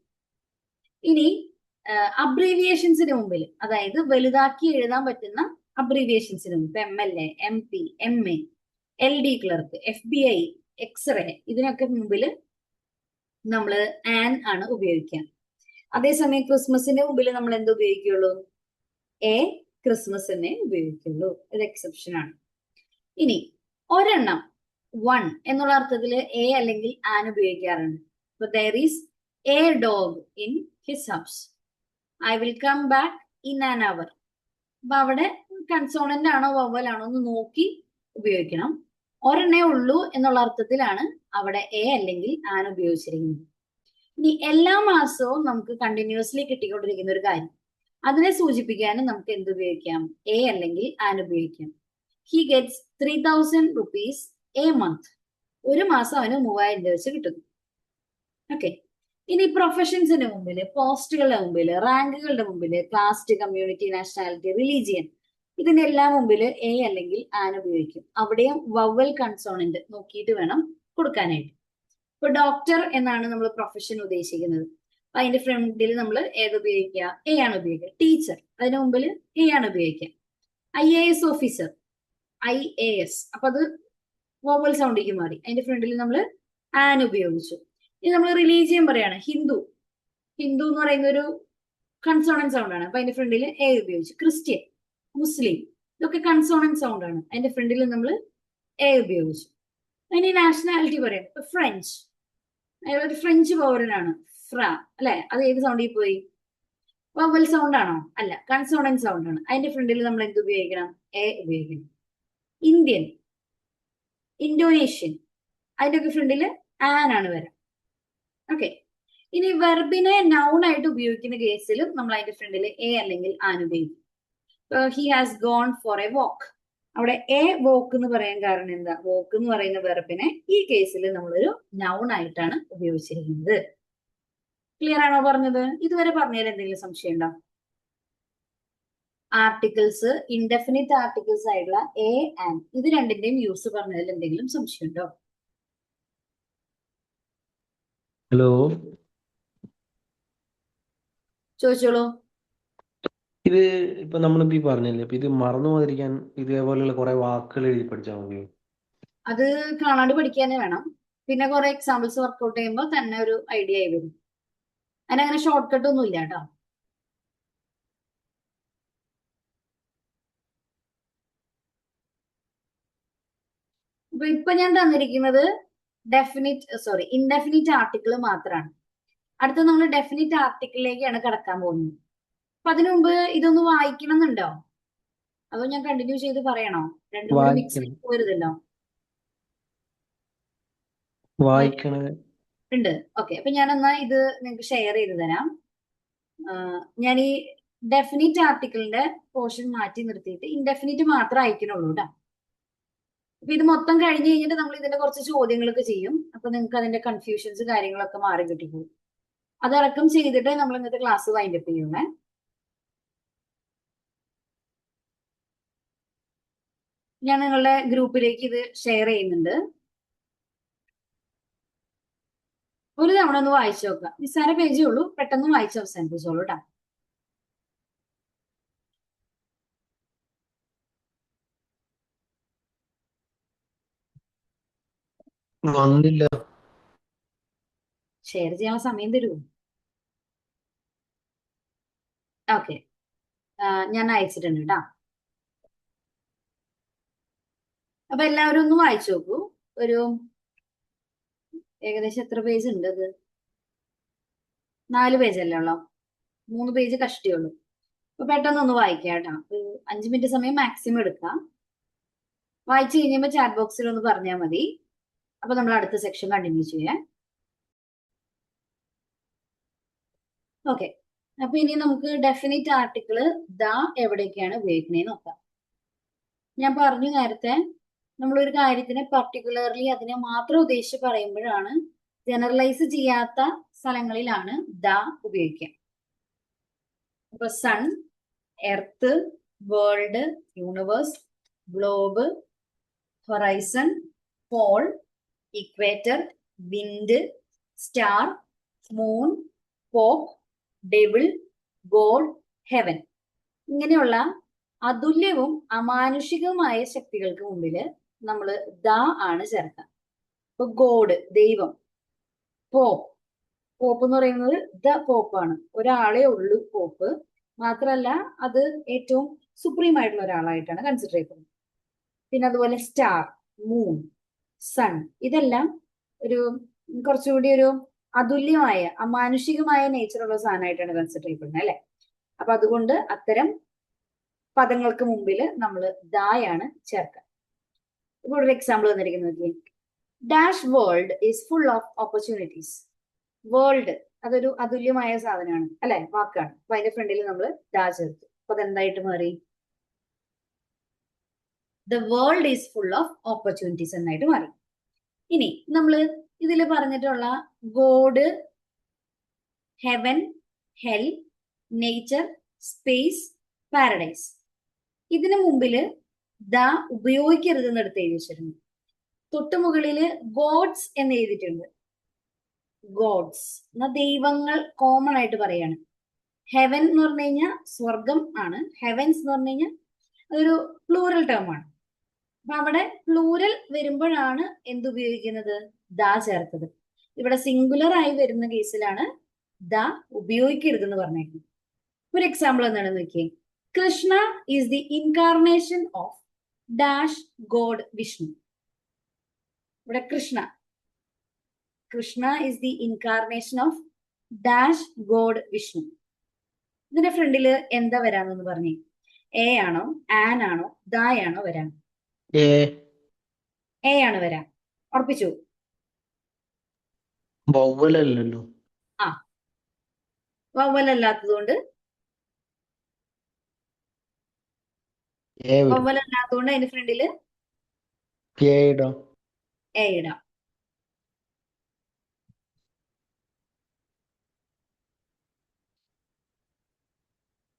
ഇനി അബ്രീവിയേഷൻസിന് മുമ്പിൽ, അതായത് വലുതാക്കി എഴുതാൻ പറ്റുന്ന അബ്രീവിയേഷൻസിന് മുമ്പ് MLA, MP, MA, LD clerk, FBI, x ray ഇതിനൊക്കെ മുമ്പിൽ നമ്മൾ ആൻ ആണ് ഉപയോഗിക്കുക. അതേസമയം ക്രിസ്മസിന്റെ മുമ്പിൽ നമ്മൾ എന്ത് ഉപയോഗിക്കുള്ളൂ? എ ക്രിസ്മസിനെ ഉപയോഗിക്കുള്ളൂ. ഇത് എക്സെപ്ഷൻ ആണ്. ഇനി ഒരെണ്ണം വൺ എന്നുള്ള അർത്ഥത്തിൽ എ അല്ലെങ്കിൽ ആൻ ഉപയോഗിക്കാറുണ്ട്. അപ്പൊ there is a dog in his house. I will come back in an hour. അപ്പൊ അവിടെ കൺസോണന്റ് ആണോ വവൽ ആണോ എന്ന് നോക്കി ഉപയോഗിക്കണം. ഒരെണ്ണേ ഉള്ളൂ എന്നുള്ള അർത്ഥത്തിലാണ് അവിടെ എ അല്ലെങ്കിൽ ആൻ ഉപയോഗിച്ചിരിക്കുന്നത്. ഇനി എല്ലാ മാസവും നമുക്ക് കണ്ടിന്യൂസ്ലി കിട്ടിക്കൊണ്ടിരിക്കുന്ന ഒരു കാര്യം, അതിനെ സൂചിപ്പിക്കാനും നമുക്ക് എന്ത് ഉപയോഗിക്കാം? എ അല്ലെങ്കിൽ ആൻ ഉപയോഗിക്കാം. He gets 3000 rupees A month. ഒരു മാസം അവന് 3000 രൂപ വെച്ച് കിട്ടുന്നു. ഓക്കെ, ഇനി പ്രൊഫഷൻസിന്റെ മുമ്പിൽ, പോസ്റ്റുകളുടെ മുമ്പിൽ, റാങ്കുകളുടെ മുമ്പിൽ, കാസ്റ്റ്, കമ്മ്യൂണിറ്റി, നാഷണാലിറ്റി, റിലീജിയൻ ഇതിന്റെ എല്ലാം മുമ്പിൽ എ അല്ലെങ്കിൽ ആൻ ഉപയോഗിക്കും. അവിടെയും വവൽ കൺസോണന്റ് നോക്കിയിട്ട് വേണം കൊടുക്കാനായിട്ട്. ഇപ്പൊ ഡോക്ടർ എന്നാണ് നമ്മൾ പ്രൊഫഷൻ ഉദ്ദേശിക്കുന്നത്. അപ്പൊ അതിന്റെ ഫ്രണ്ടിൽ നമ്മൾ ഏത് ഉപയോഗിക്കുക? എ ആണ് ഉപയോഗിക്കുക. ടീച്ചർ അതിന് മുമ്പിൽ എ ആണ് ഉപയോഗിക്കുക. IAS ഓഫീസർ, IAS, അപ്പൊ അത് വോവൽ സൗണ്ടിലേക്ക് മാറി. അതിന്റെ ഫ്രണ്ടിൽ നമ്മൾ ആൻ ഉപയോഗിച്ചു. ഇനി നമ്മൾ റിലീജിയൻ പറയാണ്, ഹിന്ദു, ഹിന്ദു എന്ന് പറയുന്ന ഒരു കൺസോണന്റ് സൗണ്ട് ആണ്. അപ്പൊ അതിന്റെ ഫ്രണ്ടിൽ എ ഉപയോഗിച്ചു. ക്രിസ്ത്യൻ, മുസ്ലിം ഇതൊക്കെ കൺസോണന്റ് സൗണ്ട് ആണ്. അതിന്റെ ഫ്രണ്ടിൽ നമ്മൾ എ ഉപയോഗിച്ചു. ഇനി നാഷണാലിറ്റി പറയാണ്, ഫ്രഞ്ച്, അയാൾ ഒരു ഫ്രഞ്ച് പൗരനാണ്. ഫ്ര അല്ലെ, അത് ഏത് സൗണ്ടിൽ പോയി? വവൽ സൗണ്ട് ആണോ? അല്ല, കൺസോണന്റ് സൗണ്ട് ആണ്. അതിന്റെ ഫ്രണ്ടിൽ നമ്മൾ എന്ത് ഉപയോഗിക്കണം? എ ഉപയോഗിക്കണം. ഇന്ത്യൻ, ഇന്തോനേഷ്യൻ, അതിന്റെ ഒക്കെ ഫ്രണ്ടിൽ ആൻ ആണ് വരാം. ഓക്കെ. ഇനി വെർബിനെ നൗൺ ആയിട്ട് ഉപയോഗിക്കുന്ന കേസിലും നമ്മൾ അതിന്റെ ഫ്രണ്ടിൽ എ അല്ലെങ്കിൽ ആൻ ഉപയോഗിക്കും. He has gone for a walk. അവിടെ എ വോക്ക് എന്ന് പറയാൻ കാരണം എന്താ? വോക്ക് എന്ന് പറയുന്ന വെർബിനെ ഈ കേസിൽ നമ്മളൊരു നൗൺ ആയിട്ടാണ് ഉപയോഗിച്ചിരിക്കുന്നത്. ക്ലിയർ ആണോ പറഞ്ഞത്? ഇതുവരെ പറഞ്ഞതിൽ എന്തെങ്കിലും സംശയം ഉണ്ടോ? ആർട്ടിക്കിൾസ്, ഇൻഡെഫിനിറ്റ് ആർട്ടിക്കിൾസ് ആയിട്ടുള്ള എ ആൻഡ് ഇത് രണ്ടിന്റെയും യൂസ് പറഞ്ഞതിൽ എന്തെങ്കിലും സംശയം ഉണ്ടോ? ഹലോ, ചോദിച്ചോളൂ. ഇത് ഇപ്പൊ നമ്മളിപ്പോ ഈ പറഞ്ഞില്ലേ, ഇപ്പൊ ഇത് മറന്നു പോകാതിരിക്കാൻ ഇതേപോലെയുള്ള കുറെ വാക്കുകൾ എഴുതി പഠിച്ചാൽ മതി. അത് കാണാണ്ട് പഠിക്കാനേ വേണം. പിന്നെ കുറെ എക്സാമ്പിൾസ് വർക്ക്ഔട്ട് ചെയ്യുമ്പോൾ തന്നെ ഒരു ഐഡിയ ആയി വരും. അതിനങ്ങനെ ഷോർട്ട് കട്ട് ഒന്നും ഇല്ല കേട്ടോ. ഇപ്പൊ ഞാൻ തന്നിരിക്കുന്നത് ഇൻഡെഫിനിറ്റ് ആർട്ടിക്കിൾ മാത്രമാണ്. അടുത്ത നമ്മൾ ഡെഫിനിറ്റ് ആർട്ടിക്കിളിലേക്കാണ് കടക്കാൻ പോകുന്നത്. അപ്പൊ അതിനു മുമ്പ് ഇതൊന്ന് വായിക്കണം എന്നുണ്ടോ? അതോ ഞാൻ കണ്ടിന്യൂ ചെയ്ത് പറയണോ? രണ്ടും കൂടി മിക്സ് വായിക്കണം, ആയി പോരുതല്ലോ. വായിക്കണ. ഉണ്ട്. ഓക്കെ, അപ്പൊ ഞാൻ എന്നാ ഇത് നിങ്ങൾക്ക് ഷെയർ ചെയ്ത് തരാം. ഞാൻ ഈ ഡെഫിനിറ്റ് ആർട്ടിക്കിളിന്റെ പോർഷൻ മാറ്റി നിർത്തിയിട്ട് ഇൻഡെഫിനിറ്റ് മാത്രം അയക്കണുള്ളൂ കേട്ടോ. അപ്പൊ ഇത് മൊത്തം കഴിഞ്ഞ് കഴിഞ്ഞിട്ട് നമ്മൾ ഇതിന്റെ കുറച്ച് ചോദ്യങ്ങളൊക്കെ ചെയ്യും. അപ്പൊ നിങ്ങൾക്ക് അതിന്റെ കൺഫ്യൂഷൻസ് കാര്യങ്ങളൊക്കെ മാറി കിട്ടിപ്പോകും. അതടക്കം ചെയ്തിട്ട് നമ്മൾ ഇന്നത്തെ ക്ലാസ് വൈൻഡപ്പ് ചെയ്യുന്നേ. ഞാൻ നിങ്ങളുടെ ഗ്രൂപ്പിലേക്ക് ഇത് ഷെയർ ചെയ്യുന്നുണ്ട്. ഒരു തവണ ഒന്ന് വായിച്ചു നോക്കുക. നിസ്സാര പേജേ ഉള്ളൂ, പെട്ടെന്ന് വായിച്ച് അവസാനിപ്പിച്ചോളൂ കേട്ടോ. വന്നില്ല. ഷെയർ ചെയ്യാൻ സമയം തരുമോ? ഓക്കെ, ഞാൻ അയച്ചിട്ടുണ്ട് കേട്ടോ. അപ്പൊ എല്ലാവരും ഒന്ന് വായിച്ചു നോക്കൂ. ഒരു ഏകദേശം എത്ര പേജ് ഉണ്ട്? അത് 4 പേജല്ലേ ഉള്ളോ? 3 പേജ് കഷ്ടിയുള്ളൂ. അപ്പൊ പെട്ടെന്ന് ഒന്ന് വായിക്കാം കേട്ടോ. ഒരു 5 മിനിറ്റ് സമയം മാക്സിമം എടുക്കാം. വായിച്ചു കഴിയുമ്പോൾ ചാറ്റ് ബോക്സിൽ ഒന്ന് പറഞ്ഞാൽ മതി. അപ്പൊ നമ്മൾ അടുത്ത സെക്ഷൻ കണ്ടിന്യൂ ചെയ്യാം. ഓക്കെ, അപ്പൊ ഇനി നമുക്ക് ഡെഫിനിറ്റ് ആർട്ടിക്കിള് ദ എവിടേക്കാണ് ഉപയോഗിക്കണേന്ന് നോക്കാം. ഞാൻ പറഞ്ഞു നേരത്തെ, നമ്മളൊരു കാര്യത്തിനെ പർട്ടിക്കുലർലി അതിനെ മാത്രം ഉദ്ദേശിച്ച് പറയുമ്പോഴാണ്, ജനറലൈസ് ചെയ്യാത്ത സ്ഥലങ്ങളിലാണ് ദ ഉപയോഗിക്കുക. അപ്പൊ sun, earth, world, universe, globe, horizon, pole, equator, wind, star, moon, pope, devil, god, heaven, ഇങ്ങനെയുള്ള അതുല്യവും അമാനുഷികവുമായ ശക്തികൾക്ക് മുമ്പില് നമ്മൾ ദ ആണ് ചേർക്കുക. ഇപ്പൊ ഗോഡ് ദൈവം, പോപ്പ് പോപ്പ് എന്ന് പറയുന്നത് ദ പോപ്പാണ്. ഒരാളെ ഉള്ളൂ പോപ്പ്. മാത്രല്ല അത് ഏറ്റവും സുപ്രീം ആയിട്ടുള്ള ഒരാളായിട്ടാണ് കൺസിഡർ ചെയ്യപ്പെടുന്നത്. പിന്നെ അതുപോലെ സ്റ്റാർ, മൂൺ, സൺ, ഇതെല്ലാം ഒരു കുറച്ചുകൂടി ഒരു അതുല്യമായ അമാനുഷികമായ നേച്ചറുള്ള സാധനമായിട്ടാണ് കൺസിഡർ ചെയ്യപ്പെടുന്നത് അല്ലെ. അപ്പൊ അതുകൊണ്ട് അത്തരം പദങ്ങൾക്ക് മുമ്പിൽ നമ്മൾ ദായാണ് ചേർക്കുക. ഇപ്പോൾ ഒരു എക്സാമ്പിൾ തന്നിരിക്കുന്നത്, dash world is full of opportunities. World അതൊരു അതുല്യമായ സാധനമാണ് അല്ലെ, വാക്കാണ്. അപ്പൊ അതിന്റെ ഫ്രണ്ടിൽ നമ്മൾ ദാ ചേർത്തു. അപ്പൊ അതെന്തായിട്ട് മാറി? The world is full of opportunities എന്നായിട്ട് മാറി. ഇനി നമ്മൾ ഇതിൽ പറഞ്ഞിട്ടുള്ള God, heaven, hell, nature, space, paradise, ഇതിനു മുമ്പില് ദ ഉപയോഗിക്കരുതെന്ന് എടുത്ത് എഴുതി വെച്ചിരുന്നു. തൊട്ടുമുകളില് ഗോഡ്സ് എന്ന് എഴുതിയിട്ടുണ്ട്. ഗോഡ്സ് എന്ന ദൈവങ്ങൾ കോമൺ ആയിട്ട് പറയാണ്. ഹെവൻ എന്ന് പറഞ്ഞു കഴിഞ്ഞാൽ സ്വർഗം ആണ്. ഹെവൻസ് എന്ന് പറഞ്ഞു കഴിഞ്ഞാൽ അതൊരു പ്ലൂറൽ ടേം ആണ്. അപ്പൊ അവിടെ പ്ലൂറൽ വരുമ്പോഴാണ് എന്തുപയോഗിക്കുന്നത്? ദ ചേർത്തത്. ഇവിടെ സിംഗുലർ ആയി വരുന്ന കേസിലാണ് ദ ഉപയോഗിക്കരുതെന്ന് പറഞ്ഞേക്കുന്നത്. ഒരു എക്സാമ്പിൾ എന്താണെന്ന് നോക്കിയേ. Krishna is the incarnation of dash God Vishnu. ഇവിടെ Krishna Krishna is the incarnation of dash God Vishnu. ഇതിന്റെ ഫ്രണ്ടില് എന്താ വരാന്നൊന്ന് പറഞ്ഞേ. എ ആണോ, ആൻ ആണോ, ദായാണോ വരാൻ? എ എ ആണ് വരാൻ. ഉറപ്പിച്ചു? വവ്വലല്ലല്ലോ. ആ, വവ്വലല്ലാത്തത് കൊണ്ട് എ വരും. വവ്വലല്ലാത്തതുകൊണ്ട് അതിന്റെ ഫ്രണ്ടില് എ ഇടാം. എ ഇടാം.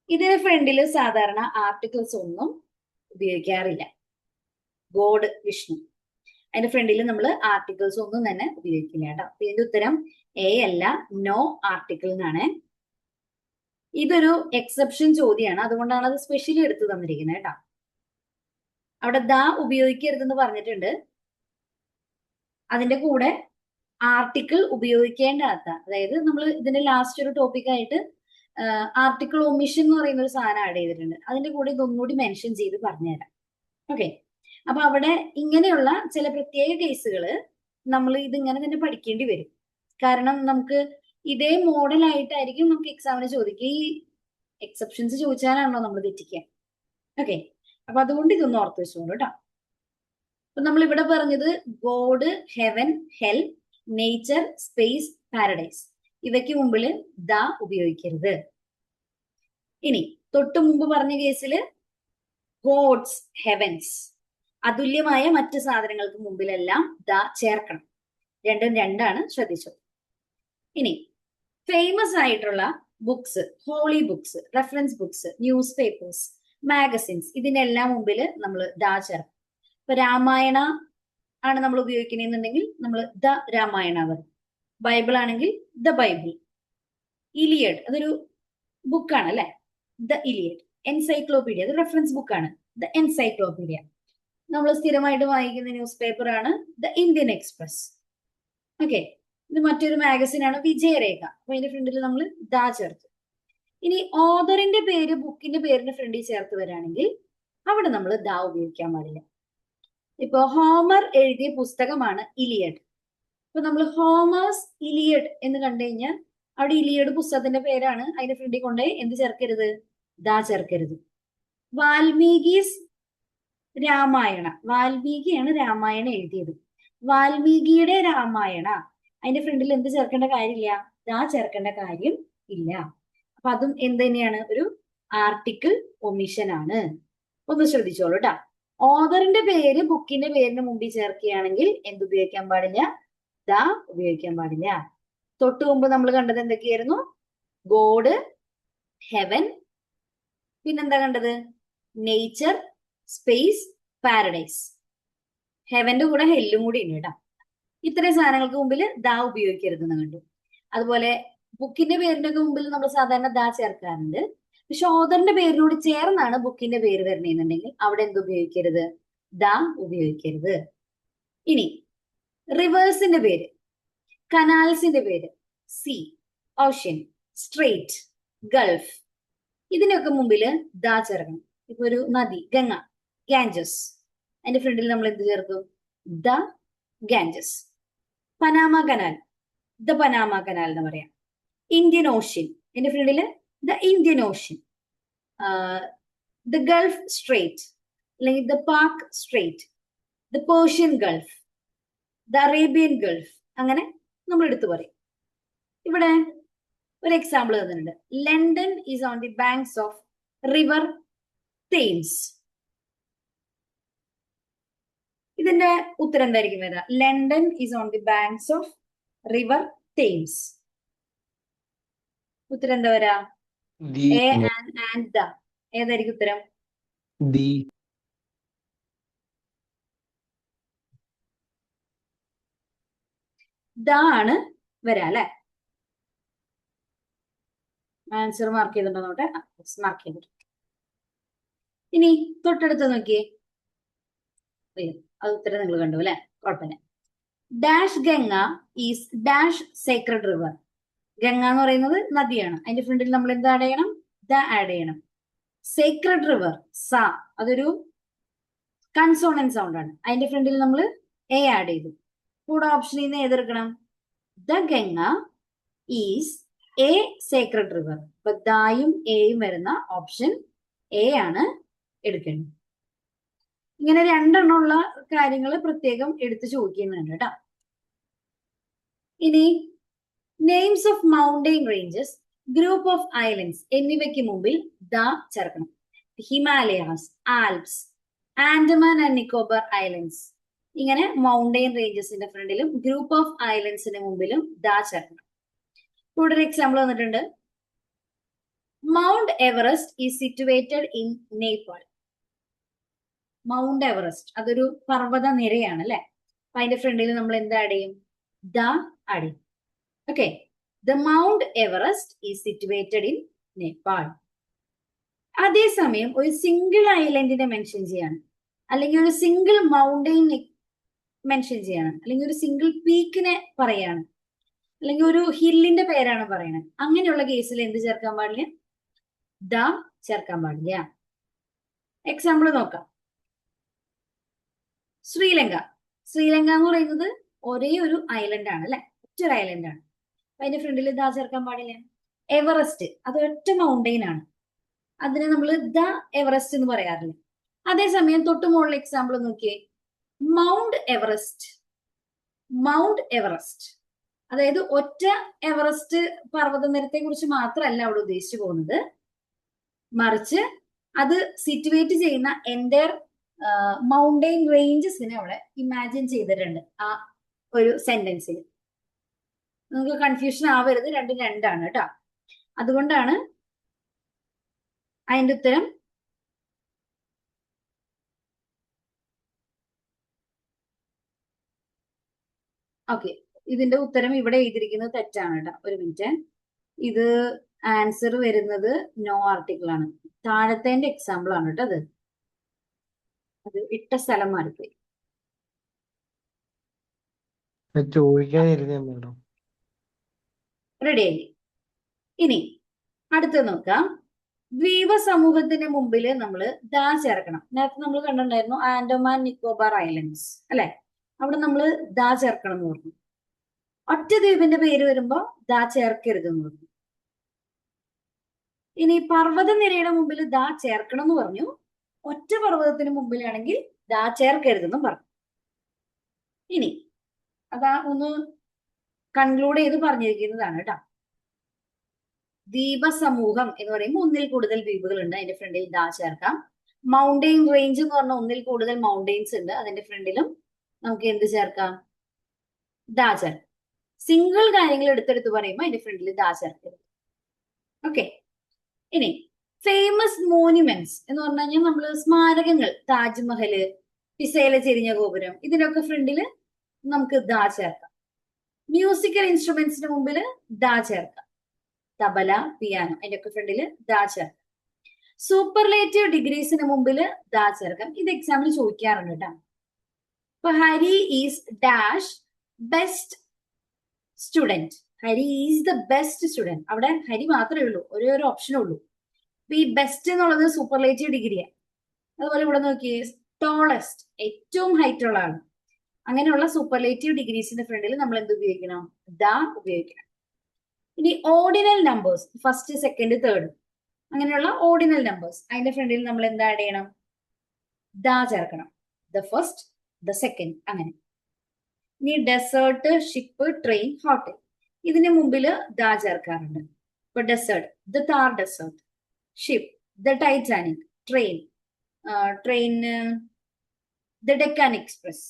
ഇതിന് ഫ്രണ്ടില് സാധാരണ ആർട്ടിക്കിൾസ് ഒന്നും ഉപയോഗിക്കാറില്ല. ഗോഡ് വിഷ്ണു അതിന്റെ ഫ്രണ്ടിൽ നമ്മൾ ആർട്ടിക്കിൾസ് ഒന്നും തന്നെ ഉപയോഗിക്കില്ല കേട്ടോ. അപ്പൊ ഇതിന്റെ ഉത്തരം എ അല്ല, നോ ആർട്ടിക്കിൾ എന്നാണ്. ഇതൊരു എക്സെപ്ഷൻ ചോദ്യമാണ്, അതുകൊണ്ടാണ് അത് സ്പെഷ്യലി എടുത്തു തന്നിരിക്കുന്നത് കേട്ടോ. അവിടെ ദ ഉപയോഗിക്കരുതെന്ന് പറഞ്ഞിട്ടുണ്ട്. അതിന്റെ കൂടെ ആർട്ടിക്കിൾ ഉപയോഗിക്കേണ്ടാത്ത, അതായത് നമ്മൾ ഇതിന്റെ ലാസ്റ്റ് ഒരു ടോപ്പിക് ആയിട്ട് ആർട്ടിക്കിൾ ഒമിഷൻ എന്ന് പറയുന്ന ഒരു സാധനം ആഡ് ചെയ്തിട്ടുണ്ട്. അതിന്റെ കൂടെ ഇതൊന്നുകൂടി മെൻഷൻ ചെയ്ത് പറഞ്ഞുതരാം. ഓക്കെ, അപ്പൊ അവിടെ ഇങ്ങനെയുള്ള ചില പ്രത്യേക കേസുകൾ നമ്മൾ ഇതിങ്ങനെ തന്നെ പഠിക്കേണ്ടി വരും. കാരണം നമുക്ക് ഇതേ മോഡലായിട്ടായിരിക്കും നമുക്ക് എക്സാമിന് ചോദിക്കുക. ഈ എക്സെപ്ഷൻസ് ചോദിച്ചാലാണല്ലോ നമ്മൾ തെറ്റിക്കുക. ഓക്കെ, അപ്പൊ അതുകൊണ്ട് ഇതൊന്ന് ഓർത്ത് വെച്ചോളൂ കേട്ടോ. അപ്പൊ നമ്മൾ ഇവിടെ പറഞ്ഞത് god, heaven, hell, nature, space, paradise, ഇവയ്ക്ക് മുമ്പിൽ ദ ഉപയോഗിക്കരുത്. ഇനി തൊട്ട് മുമ്പ് പറഞ്ഞ കേസിൽ ഗോഡ്സ്, ഹെവൻസ്, അതുല്യമായ മറ്റ് സാധനങ്ങൾക്ക് മുമ്പിലെല്ലാം ദ ചേർക്കണം. രണ്ടും രണ്ടാണ്, ശ്രദ്ധിച്ചു. ഇനി ഫേമസ് ആയിട്ടുള്ള books, holy books, reference books, newspapers, magazines, ഇതിനെല്ലാം മുമ്പിൽ നമ്മൾ ദ ചേർക്കും. ഇപ്പൊ രാമായണ ആണ് നമ്മൾ ഉപയോഗിക്കണമെന്നുണ്ടെങ്കിൽ നമ്മൾ ദ രാമായണ വരും. ബൈബിൾ ആണെങ്കിൽ ദ ബൈബിൾ. ഇലിയഡ് അതൊരു ബുക്കാണ് അല്ലെ, ദ ഇലിയഡ്. എൻസൈക്ലോപീഡിയ അത് റെഫറൻസ് ബുക്കാണ്, ദ എൻസൈക്ലോപീഡിയ. നമ്മൾ സ്ഥിരമായിട്ട് വായിക്കുന്ന ന്യൂസ് പേപ്പർ ആണ് ദ ഇന്ത്യൻ എക്സ്പ്രസ്. ഓക്കെ, ഇത് മറ്റൊരു മാഗസിൻ ആണ് വിജയരേഖ. അപ്പൊ അതിന്റെ ഫ്രണ്ടിൽ നമ്മൾ ദ ചേർത്ത്. ഇനി ഓതറിന്റെ പേര് ബുക്കിന്റെ പേരിന്റെ ഫ്രണ്ടിൽ ചേർത്ത് വരാണെങ്കിൽ അവിടെ നമ്മൾ ദ ഉപയോഗിക്കാൻ പാടില്ല. ഇപ്പൊ ഹോമർ എഴുതിയ പുസ്തകമാണ് ഇലിയഡ്. ഇപ്പൊ നമ്മൾ ഹോമേഴ്സ് ഇലിയഡ് എന്ന് കണ്ടു കഴിഞ്ഞാൽ അവിടെ ഇലിയഡ് പുസ്തകത്തിന്റെ പേരാണ്, അതിന്റെ ഫ്രണ്ടിൽ കൊണ്ടുപോയി എന്ത് ചേർക്കരുത്? ദ ചേർക്കരുത്. വാൽമീകീസ് രാമായണ, വാൽമീകിയാണ് രാമായണം എഴുതിയത്. വാൽമീകിയുടെ രാമായണ, അതിന്റെ ഫ്രണ്ടിൽ എന്ത് ചേർക്കേണ്ട കാര്യമില്ല? ദ ചേർക്കേണ്ട കാര്യം ഇല്ല. അപ്പൊ അതും എന്ത് തന്നെയാണ്? ഒരു ആർട്ടിക്കിൾ ഒമിഷൻ ആണ്. ഒന്ന് ശ്രദ്ധിച്ചോളൂ കേട്ടോ. ഓതറിന്റെ പേര് ബുക്കിന്റെ പേരിന് മുമ്പിൽ ചേർക്കുകയാണെങ്കിൽ എന്ത് ഉപയോഗിക്കാൻ പാടില്ല? ദ ഉപയോഗിക്കാൻ പാടില്ല. തൊട്ടു മുമ്പ് നമ്മൾ കണ്ടത് എന്തൊക്കെയായിരുന്നു? ഗോഡ്, ഹെവൻ, പിന്നെന്താ കണ്ടത്? Nature, space, paradise. ഹെവന്റെ കൂടെ ഹെല്ലും കൂടി ഉണ്ട് കേട്ടോ. ഇത്രയും സാധനങ്ങൾക്ക് മുമ്പിൽ ദ ഉപയോഗിക്കരുതെന്ന് കണ്ടു. അതുപോലെ ബുക്കിന്റെ പേരിന്റെ ഒക്കെ മുമ്പിൽ നമ്മൾ സാധാരണ ദ ചേർക്കാറുണ്ട്. പക്ഷെ ഓതറിന്റെ പേരിനോട് ചേർന്നാണ് ബുക്കിന്റെ പേര് വരണമെന്നുണ്ടെങ്കിൽ അവിടെ എന്ത് ഉപയോഗിക്കരുത്? ദ ഉപയോഗിക്കരുത്. ഇനി റിവേഴ്സിന്റെ പേര്, കനാൽസിന്റെ പേര്, സീ, ഓഷ്യൻ, സ്ട്രേറ്റ്, ഗൾഫ്, ഇതിനൊക്കെ മുമ്പിൽ ദ ചേർക്കണം. ഇപ്പൊ ഒരു നദി, ഗംഗ, ഗാഞ്ചസ്, അതിന്റെ ഫ്രണ്ടിൽ നമ്മൾ എന്ത് ചേർക്കും? The Ganges. Panama Canal, the Panama Canal എന്ന് പറയാം. ഇന്ത്യൻ ഓഷ്യൻ, അതിന്റെ ഫ്രണ്ടിൽ the Indian Ocean. The gulf strait അല്ലെങ്കിൽ the Palk Strait, the Persian Gulf, the Arabian Gulf, അങ്ങനെ നമ്മൾ എടുത്തു പറയും. ഇവിടെ ഒരു എക്സാമ്പിൾ തന്നിട്ടുണ്ട്. London is on the banks of river Thames. ഇതിന്റെ ഉത്തരം എന്തായിരിക്കും വരിക? London is on the banks of river Thames. ഉത്തരം എന്താ വരാ? A and the. ഏതായിരിക്കും ഉത്തരം? ദ ആണ് വരാ അല്ലെ? ആൻസർ മാർക്ക് ചെയ്തിട്ടുണ്ടോ നോട്ടെ? മാർക്ക് ചെയ്തിട്ടുണ്ട്. ഇനി തൊട്ടടുത്ത് നോക്കിയേ, അത് ഉത്തരം നിങ്ങൾ കണ്ടു അല്ലെ? കുഴപ്പമില്ല. Dash Ganga is dash Sacred river. Ganga എന്ന് പറയുന്നത് നദിയാണ്, അതിന്റെ ഫ്രണ്ടിൽ നമ്മൾ എന്ത് ആഡ് ചെയ്യണം? ദ ആഡ് ചെയ്യണം. സേക്രഡ് റിവർ, സ, അതൊരു കൺസോണന്റ് സൗണ്ട് ആണ്, അതിന്റെ ഫ്രണ്ടിൽ നമ്മൾ എ ആഡ് ചെയ്തു. കൂടെ ഓപ്ഷനിൽ നിന്ന് ഏതെടുക്കണം? The Ganga is a sacred river. അപ്പൊ ദായും എയും വരുന്ന ഓപ്ഷൻ എ ആണ് എടുക്കേണ്ടത്. ഇങ്ങനെ രണ്ടെണ്ണമുള്ള കാര്യങ്ങൾ പ്രത്യേകം എടുത്തു ചോദിക്കുന്നുണ്ട് കേട്ടോ. ഇനി names of mountain ranges, group of islands എന്നിവയ്ക്ക് മുമ്പിൽ ദ ചേർക്കണം. Himalayas, Alps, Andaman and Nicobar islands, ഇങ്ങനെ മൗണ്ടെയിൻ റേഞ്ചസിന്റെ ഫ്രണ്ടിലും ഗ്രൂപ്പ് ഓഫ് ഐലൻഡ്സിന്റെ മുമ്പിലും ദ ചേർക്കണം. ഇവിടെ ഒരു എക്സാമ്പിൾ വന്നിട്ടുണ്ട്. Mount Everest is situated in Nepal. Mount Everest അതൊരു പർവ്വത നിരയാണ് അല്ലെ. അപ്പൊ അതിന്റെ ഫ്രണ്ടിൽ നമ്മൾ എന്താ ആഡ് ചെയ്യും? ദ ആഡ് ചെയ്യും. Okay, the mount Everest is situated in Nepal. അതേസമയം ഒരു സിംഗിൾ ഐലൻഡിനെ മെൻഷൻ ചെയ്യാണ്, അല്ലെങ്കിൽ ഒരു സിംഗിൾ മൗണ്ടെയിൻ മെൻഷൻ ചെയ്യാണ്, അല്ലെങ്കിൽ ഒരു സിംഗിൾ പീക്കിനെ പറയാണ്, അല്ലെങ്കിൽ ഒരു ഹില്ലിന്റെ പേരാണ് പറയണത്. അങ്ങനെയുള്ള കേസിൽ എന്ത് ചേർക്കാൻ പാടില്ല? ദ ചേർക്കാൻ പാടില്ല. എക്സാമ്പിൾ നോക്കാം. ശ്രീലങ്ക. ശ്രീലങ്ക എന്ന് പറയുന്നത് ഒരേ ഒരു ഐലൻഡ് ആണ് അല്ലെ, ഒറ്റൊരു ഐലൻഡ് ആണ്. അപ്പൊ അതിന്റെ ഫ്രണ്ടിൽ ദ ചേർക്കാൻ പാടില്ല. എവറസ്റ്റ് അത് ഒറ്റ മൗണ്ടെയിൻ ആണ്, അതിനെ നമ്മൾ ദ എവറസ്റ്റ് എന്ന് പറയാറില്ല. അതേസമയം തൊട്ട് മുകളിൽ എക്സാമ്പിൾ നോക്കിയേ, മൗണ്ട് എവറസ്റ്റ്. മൗണ്ട് എവറസ്റ്റ് അതായത് ഒറ്റ എവറസ്റ്റ് പർവ്വതനിരത്തെ കുറിച്ച് മാത്രമല്ല അവിടെ ഉദ്ദേശിച്ചു പോകുന്നത്, മറിച്ച് അത് സിറ്റുവേറ്റ് ചെയ്യുന്ന എൻ്റയർ മൗണ്ടെയിൻ റേഞ്ചസിനെ അവിടെ ഇമാജിൻ ചെയ്തിട്ടുണ്ട് ആ ഒരു സെന്റൻസിൽ. നിങ്ങൾക്ക് കൺഫ്യൂഷൻ ആവരുത്, രണ്ടും രണ്ടാണ് കേട്ടോ. അതുകൊണ്ടാണ് അതിന്റെ ഉത്തരം ഓക്കെ. ഇതിന്റെ ഉത്തരം ഇവിടെ എഴുതിയിരിക്കുന്നത് തെറ്റാണ് കേട്ടോ. ഒരു മിനിറ്റ്, ഇത് ആൻസർ വരുന്നത് നോ ആർട്ടിക്കിൾ ആണ്. താഴത്തെ എക്സാമ്പിൾ ആണ് കേട്ടോ. അത് ഇട്ട സ്ഥലം മാറിപ്പോയി. റെഡിയായി. ഇനി അടുത്ത് നോക്കാം. ദ്വീപ സമൂഹത്തിന് മുമ്പിൽ നമ്മൾ ദ ചേർക്കണം. നേരത്തെ നമ്മൾ കണ്ടിട്ടുണ്ടായിരുന്നു ആൻഡമാൻ നിക്കോബാർ ഐലൻഡ്സ് അല്ലെ, അവിടെ നമ്മൾ ദ ചേർക്കണം എന്ന് പറഞ്ഞു. ഒറ്റ ദ്വീപിന്റെ പേര് വരുമ്പോ ദ ചേർക്കരുതെന്ന് പറഞ്ഞു. ഇനി പർവ്വത നിരയുടെ മുമ്പിൽ ദ ചേർക്കണം എന്ന് പറഞ്ഞു. ഒറ്റ പർവ്വതത്തിന് മുമ്പിലാണെങ്കിൽ ദ ചേർക്കരുതെന്നും പറഞ്ഞു. ഇനി അതാ ഒന്ന് കൺക്ലൂഡ് ചെയ്ത് പറഞ്ഞിരിക്കുന്നതാണ് കേട്ടോ. ദ്വീപ സമൂഹം എന്ന് പറയുമ്പോൾ ഒന്നിൽ കൂടുതൽ ദ്വീപുകൾ ഉണ്ട്, അതിന്റെ ഫ്രണ്ടിൽ ദ ചേർക്കാം. മൗണ്ടെയിൻ റേഞ്ച് എന്ന് പറഞ്ഞാൽ ഒന്നിൽ കൂടുതൽ മൗണ്ടെയിൻസ് ഉണ്ട്, അതിന്റെ ഫ്രണ്ടിലും നമുക്ക് എന്ത് ചേർക്കാം? ദ ചേർക്കാം. സിംഗിൾ കാര്യങ്ങൾ എടുത്തെടുത്ത് പറയുമ്പോൾ അതിന്റെ ഫ്രണ്ടിൽ ദ ചേർക്കരുത്. ഓക്കെ. ഇനി ഫേമസ് മോണ്യുമെന്റ്സ് എന്ന് പറഞ്ഞു കഴിഞ്ഞാൽ നമ്മൾ സ്മാരകങ്ങൾ, താജ്മഹല്, പിസയിലെ ചെരിഞ്ഞ ഗോപുരം, ഇതിനൊക്കെ ഫ്രണ്ടിൽ നമുക്ക് ദ ചേർക്കാം. മ്യൂസിക്കൽ ഇൻസ്ട്രുമെന്റ്സിന് മുമ്പിൽ ദ ചേർക്കാം. തബല, പിയാനോ, അതിന്റെ ഫ്രണ്ടിൽ ദ ചേർക്കാം. സൂപ്പർലേറ്റീവ് ഡിഗ്രീസിന് മുമ്പിൽ ദ ചേർക്കാം. ഇത് എക്സാമിന് ചോദിക്കാറുണ്ട് കേട്ടോ. ഇപ്പൊ Hari is dash best student. Hari is the best student. അവിടെ ഹരി മാത്രമേ ഉള്ളൂ, ഒരേ ഒരു ഓപ്ഷനേ ഉള്ളൂ. അപ്പൊ ഈ ബെസ്റ്റ് എന്നുള്ളത് സൂപ്പർലേറ്റീവ് ഡിഗ്രിയാണ്. അതുപോലെ ഇവിടെ നോക്കിയേ, ടോളസ്റ്റ്, ഏറ്റവും ഹൈറ്റ് ഉള്ള ആള്. അങ്ങനെയുള്ള സൂപ്പർലേറ്റീവ് ഡിഗ്രീസിന്റെ ഫ്രണ്ടിൽ നമ്മൾ എന്ത് ഉപയോഗിക്കണം? ദ ഉപയോഗിക്കണം. ഇനി ordinal numbers, first, second, third, അങ്ങനെയുള്ള ഓർഡിനൽ നമ്പേഴ്സ്, അതിന്റെ ഫ്രണ്ടിൽ നമ്മൾ എന്താ ആഡ് ചെയ്യണം? ദ ചേർക്കണം. ദ ഫസ്റ്റ്, ദ സെക്കൻഡ്, അങ്ങനെ. ഇനി ഡെസേർട്ട്, ഷിപ്പ്, ട്രെയിൻ, ഹോട്ടൽ, ഇതിന് മുമ്പിൽ ദ ചേർക്കാറുണ്ട്. ഇപ്പൊ desert, the Thar desert, ship, the Titanic, train, the Deccan Express,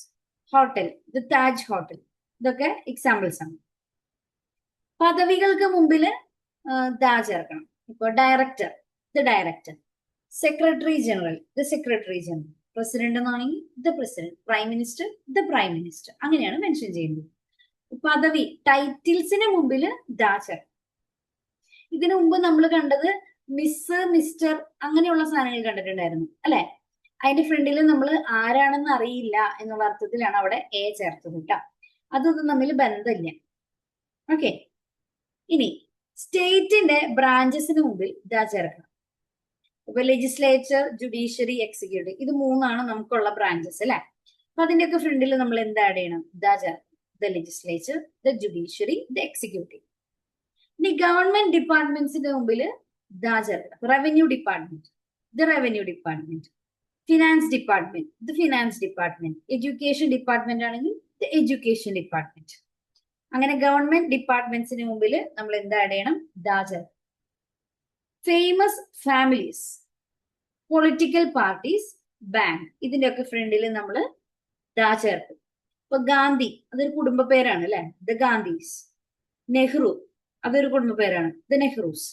hotel, the Taj Hotel, ഇതൊക്കെ എക്സാമ്പിൾസ് ആണ്. പദവികൾക്ക് മുമ്പിൽ ദ ചേർക്കണം. ഇപ്പൊ director, the director, secretary general, the secretary general, president എന്നാണെങ്കിൽ the president, prime minister, the prime minister, അങ്ങനെയാണ് മെൻഷൻ ചെയ്യുന്നത്. പദവി, ടൈറ്റിൽസിന് മുമ്പിൽ ദ ചേർക്കണം. ഇതിനു മുമ്പ് നമ്മൾ കണ്ടത് മിസ്, മിസ്റ്റർ, അങ്ങനെയുള്ള സാധനങ്ങൾ കണ്ടിട്ടുണ്ടായിരുന്നു അല്ലെ. അതിന്റെ ഫ്രണ്ടിൽ നമ്മൾ ആരാണെന്ന് അറിയില്ല എന്നുള്ള അർത്ഥത്തിലാണ് അവിടെ എ ചേർത്തത് കേട്ടോ. അതൊന്നും തമ്മിൽ ബന്ധമില്ല. ഓക്കെ. ഇനി സ്റ്റേറ്റിന്റെ ബ്രാഞ്ചസിന് മുമ്പിൽ ദ ചേർക്കണം. ഇപ്പൊ ലെജിസ്ലേച്ചർ, ജുഡീഷ്യറി, എക്സിക്യൂട്ടീവ്, ഇത് മൂന്നാണ് നമുക്കുള്ള ബ്രാഞ്ചസ് അല്ലെ. അപ്പൊ അതിന്റെയൊക്കെ ഫ്രണ്ടിൽ നമ്മൾ എന്ത് ആഡ് ചെയ്യണം? ദ ചേർക്കണം. The legislature, the judiciary, the executive. ഇനി ഗവൺമെന്റ് ഡിപ്പാർട്ട്മെന്റ്സിന്റെ മുമ്പിൽ ദാ ചേർക്കണം. Revenue department, the revenue department. Finance department, the finance department. Education department ആണെങ്കിൽ ദ എഡ്യൂക്കേഷൻ ഡിപ്പാർട്ട്മെന്റ്. അങ്ങനെ ഗവൺമെന്റ് ഡിപ്പാർട്ട്മെന്റ്സിന് മുമ്പിൽ നമ്മൾ എന്താ ആഡ് ചെയ്യണം? ദാ ചേർക്കണം. Famous families, political parties, bank, ഇതിന്റെ ഒക്കെ ഫ്രണ്ടിൽ നമ്മൾ ദാ ചേർക്കും. ഇപ്പൊ ഗാന്ധി അതൊരു കുടുംബ പേരാണ് അല്ലെ, ദ ഗാന്ധീസ്. നെഹ്റു അതൊരു കുടുംബ പേരാണ്, the Nehru's.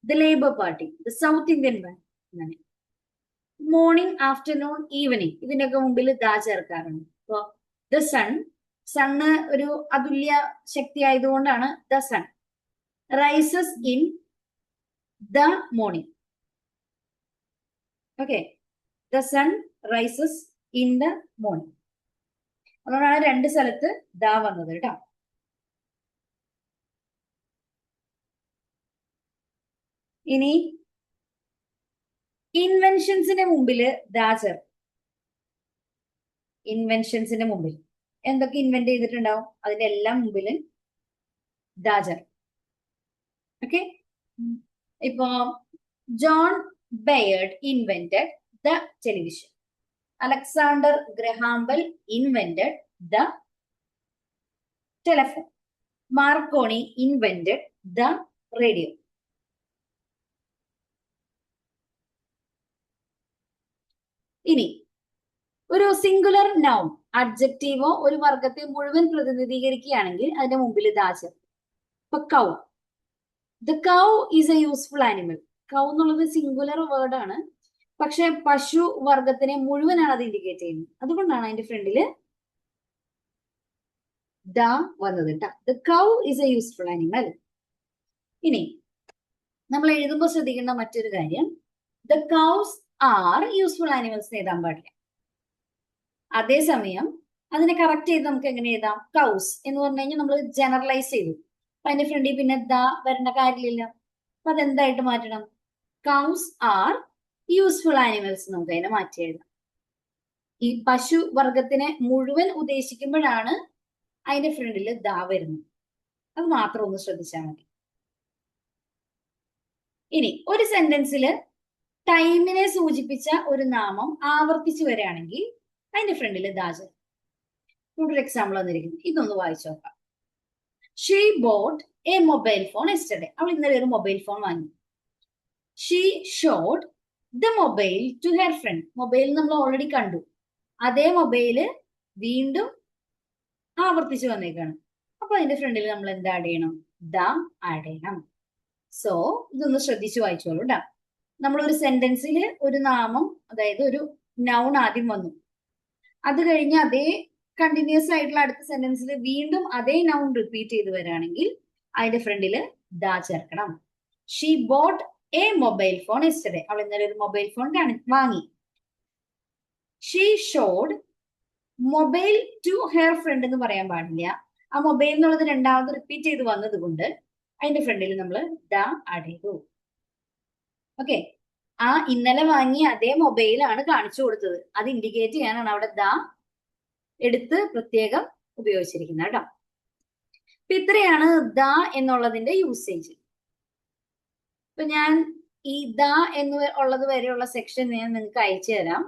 The labour party, the south Indian bank. അങ്ങനെ മോർണിംഗ്, ആഫ്റ്റർനൂൺ, ഈവനിങ് ഇതിന്റെയൊക്കെ മുമ്പിൽ ദാ ചേർക്കാറുണ്ട്. ഇപ്പൊ ദ സൺ, സണ്ണ് ഒരു അതുല്യ ശക്തി ആയതുകൊണ്ടാണ് the sun. Rises in the morning. Okay, the sun rises in the morning. അതുകൊണ്ടാണ് രണ്ട് സ്ഥലത്ത് ദാ വന്നത് കേട്ടോ. ഇനി ഇൻവെൻഷൻസിന്റെ മുമ്പില് ദാ ചേർക്കും. ഇൻവെൻഷൻസിന്റെ മുമ്പിൽ എന്തൊക്കെ ഇൻവെന്റ് ചെയ്തിട്ടുണ്ടാവും അതിന്റെ എല്ലാം മുമ്പിൽ ദാ ചേർക്കും. ഓക്കെ, ഇപ്പോ John ബെയർഡ് invented the television. Alexander Graham bell invented the telephone. Marconi invented the radio. ഇനി ഒരു സിംഗുലർ നൗൺ അഡ്ജക്റ്റീവോ ഒരു വർഗത്തെ മുഴുവൻ പ്രതിനിധീകരിക്കുകയാണെങ്കിൽ അതിന്റെ മുമ്പിൽ ദാ ചേർക്കും. ഇപ്പൊ cow, the cow is a useful animal. Cow എന്നുള്ളത് സിംഗുലർ വേർഡ് ആണ്, പക്ഷെ പശു വർഗത്തിനെ മുഴുവനാണ് അത് ഇൻഡിക്കേറ്റ് ചെയ്യുന്നത്. അതുകൊണ്ടാണ് അതിന്റെ ഫ്രണ്ടില് ദ വന്നത് കേട്ടോ. The cow is a useful animal. ഇനി നമ്മൾ എഴുതുമ്പോൾ ശ്രദ്ധിക്കേണ്ട മറ്റൊരു കാര്യം, the cows are useful animals എഴുതാൻ പാടില്ല. അതേസമയം അതിനെ കറക്റ്റ് ചെയ്ത് നമുക്ക് എങ്ങനെ എഴുതാം? കൗസ് എന്ന് പറഞ്ഞു കഴിഞ്ഞാൽ നമ്മൾ ജനറലൈസ് ചെയ്തു, അപ്പൊ അതിന്റെ ഫ്രണ്ടിൽ പിന്നെ ദ വരേണ്ട കാര്യമില്ല. അപ്പൊ അതെന്തായിട്ട് മാറ്റണം? കൗസ് ആർ യൂസ്ഫുൾ ആനിമൽസ് നമുക്ക് അതിനെ മാറ്റി എഴുതാം. ഈ പശു വർഗത്തിനെ മുഴുവൻ ഉദ്ദേശിക്കുമ്പോഴാണ് അതിന്റെ ഫ്രണ്ടിൽ ദാ വരുന്നത്. അത് മാത്രം ഒന്ന് ശ്രദ്ധിച്ചാൽ മതി. ഇനി ഒരു സെന്റൻസിൽ ടൈമിനെ സൂചിപ്പിച്ച ഒരു നാമം ആവർത്തിച്ചു വരികയാണെങ്കിൽ അതിന്റെ ഫ്രണ്ടിൽ ദാ ചേർക്കും. ഇവിടെ ഒരു എക്സാമ്പിൾ വന്നിരിക്കുന്നു, ഇതൊന്ന് വായിച്ചു നോക്കാം. She bought a mobile phone yesterday. അവൾ ഇന്നലെ ഒരു മൊബൈൽ ഫോൺ വാങ്ങി. She showed the mobile to her friend. Mobile നമ്മൾ ഓൾറെഡി കണ്ടു, അതേ മൊബൈല് വീണ്ടും ആവർത്തിച്ചു വന്നേക്കാണ്. അപ്പൊ അതിന്റെ ഫ്രണ്ടിൽ നമ്മൾ എന്താ ആഡ് ചെയ്യണം? ദ ആഡ് ചെയ്യണം. സോ ഇതൊന്ന് ശ്രദ്ധിച്ചു വായിച്ചോളൂ കേട്ടോ. നമ്മളൊരു സെന്റൻസിൽ ഒരു നാമം, അതായത് ഒരു നൗൺ ആദ്യം വന്നു, അത് കഴിഞ്ഞ് അതേ കണ്ടിന്യൂസ് ആയിട്ടുള്ള അടുത്ത സെന്റൻസിൽ വീണ്ടും അതേ നൗൺ റിപ്പീറ്റ് ചെയ്ത് വരികയാണെങ്കിൽ അതിന്റെ ഫ്രണ്ടിൽ ദാ ചേർക്കണം. She bought a mobile phone yesterday. അവൾ ഇന്നലെ ഒരു മൊബൈൽ ഫോൺ വാങ്ങി. She showed mobile to her friend എന്ന് പറയാൻ പാടില്ല. ആ മൊബൈൽ എന്നുള്ളത് രണ്ടാമത് റിപ്പീറ്റ് ചെയ്ത് വന്നത് കൊണ്ട് അതിന്റെ ഫ്രണ്ടിൽ നമ്മൾ ദ ആഡ് ചെയ്തു. ഓക്കെ, ആ ഇന്നലെ വാങ്ങിയ അതേ മൊബൈലാണ് കാണിച്ചു കൊടുത്തത്, അത് ഇൻഡിക്കേറ്റ് ചെയ്യാനാണ് അവിടെ ദ എടുത്ത് പ്രത്യേകം ഉപയോഗിച്ചിരിക്കുന്നത് കേട്ടോ. അപ്പൊ ഇത്രയാണ് ദ എന്നുള്ളതിന്റെ യൂസേജ്. ഇപ്പൊ ഞാൻ ഈ ദ എന്ന് ഉള്ളത് വരെയുള്ള സെക്ഷൻ ഞാൻ നിങ്ങൾക്ക് അയച്ചു തരാം,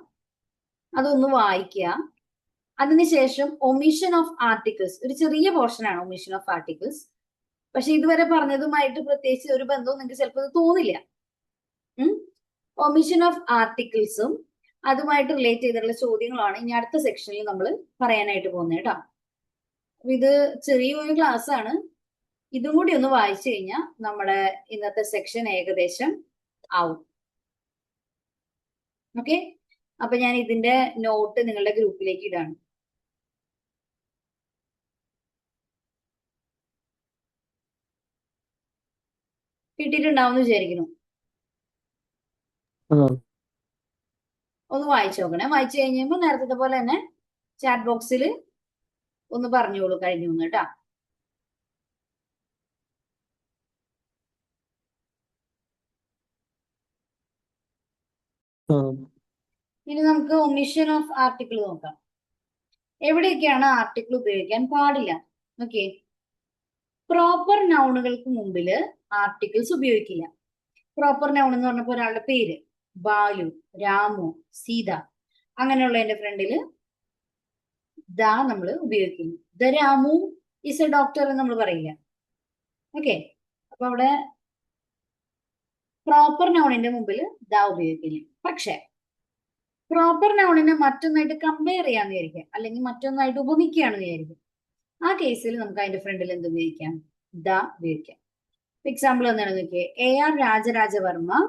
അതൊന്ന് വായിക്കുക. അതിനുശേഷം ഒമിഷൻ ഓഫ് ആർട്ടിക്കിൾസ്, ഒരു ചെറിയ പോർഷനാണ് ഒമിഷൻ ഓഫ് ആർട്ടിക്കിൾസ്, പക്ഷെ ഇതുവരെ പറഞ്ഞതുമായിട്ട് പ്രത്യേകിച്ച് ഒരു ബന്ധവും നിങ്ങൾക്ക് ചിലപ്പോൾ ഇത് തോന്നില്ല. ഒമിഷൻ ഓഫ് ആർട്ടിക്കിൾസും അതുമായിട്ട് റിലേറ്റ് ചെയ്തിട്ടുള്ള ചോദ്യങ്ങളാണ് ഇനി അടുത്ത സെക്ഷനിൽ നമ്മൾ പറയാനായിട്ട് പോകുന്നത് കേട്ടോ. ഇത് ചെറിയൊരു ക്ലാസ് ആണ്, ഇതും കൂടി ഒന്ന് വായിച്ചു കഴിഞ്ഞാൽ നമ്മുടെ ഇന്നത്തെ സെക്ഷൻ ഏകദേശം ആവും. ഓക്കെ, അപ്പൊ ഞാൻ ഇതിന്റെ നോട്ട് നിങ്ങളുടെ ഗ്രൂപ്പിലേക്ക് ഇടാണ്. കിട്ടിയിട്ടുണ്ടാവും എന്ന് വിചാരിക്കുന്നു. ഒന്ന് വായിച്ചു നോക്കണേ. വായിച്ചു കഴിഞ്ഞപ്പോൾ നേരത്തെ പോലെ തന്നെ ചാറ്റ് ബോക്സിൽ ഒന്ന് പറഞ്ഞോളൂ കഴിഞ്ഞു എന്ന് കേട്ടോ. ഇനി നമുക്ക് ഒമിഷൻ ഓഫ് ആർട്ടിക്കിൾ നോക്കാം. എവിടെയൊക്കെയാണ് ആർട്ടിക്കിൾ ഉപയോഗിക്കാൻ പാടില്ല? ഓക്കെ. പ്രോപ്പർ നൗണുകൾക്ക് മുമ്പിൽ ആർട്ടിക്കിൾസ് ഉപയോഗിക്കില്ല. പ്രോപ്പർ നൗൺ എന്ന് പറഞ്ഞപ്പോ ഒരാളുടെ പേര്, ബാലു, രാമു, സീത, അങ്ങനെയുള്ളതിന്റെ ഫ്രണ്ടില് ദ നമ്മൾ ഉപയോഗിക്കുന്നു. The Ramu is A doctor എന്ന് നമ്മൾ പറയില്ല. ഓക്കെ. അപ്പൊ അവിടെ പ്രോപ്പർ നൗണിന്റെ മുമ്പിൽ ദ ഉപയോഗിക്കില്ല. പക്ഷെ പ്രോപ്പർ നൗണിനെ മറ്റൊന്നായിട്ട് കമ്പയർ ചെയ്യാന്ന് വിചാരിക്കാം, അല്ലെങ്കിൽ മറ്റൊന്നായിട്ട് ഉപമിക്കുകയാണെന്ന് വിചാരിക്കും. ആ കേസിൽ നമുക്ക് അതിന്റെ ഫ്രണ്ടിൽ എന്ത് ഉപയോഗിക്കാം? ദ ഉപയോഗിക്കാം. എക്സാമ്പിൾ എന്താണെന്ന് നോക്കിയേ. AR Raja Raja Varma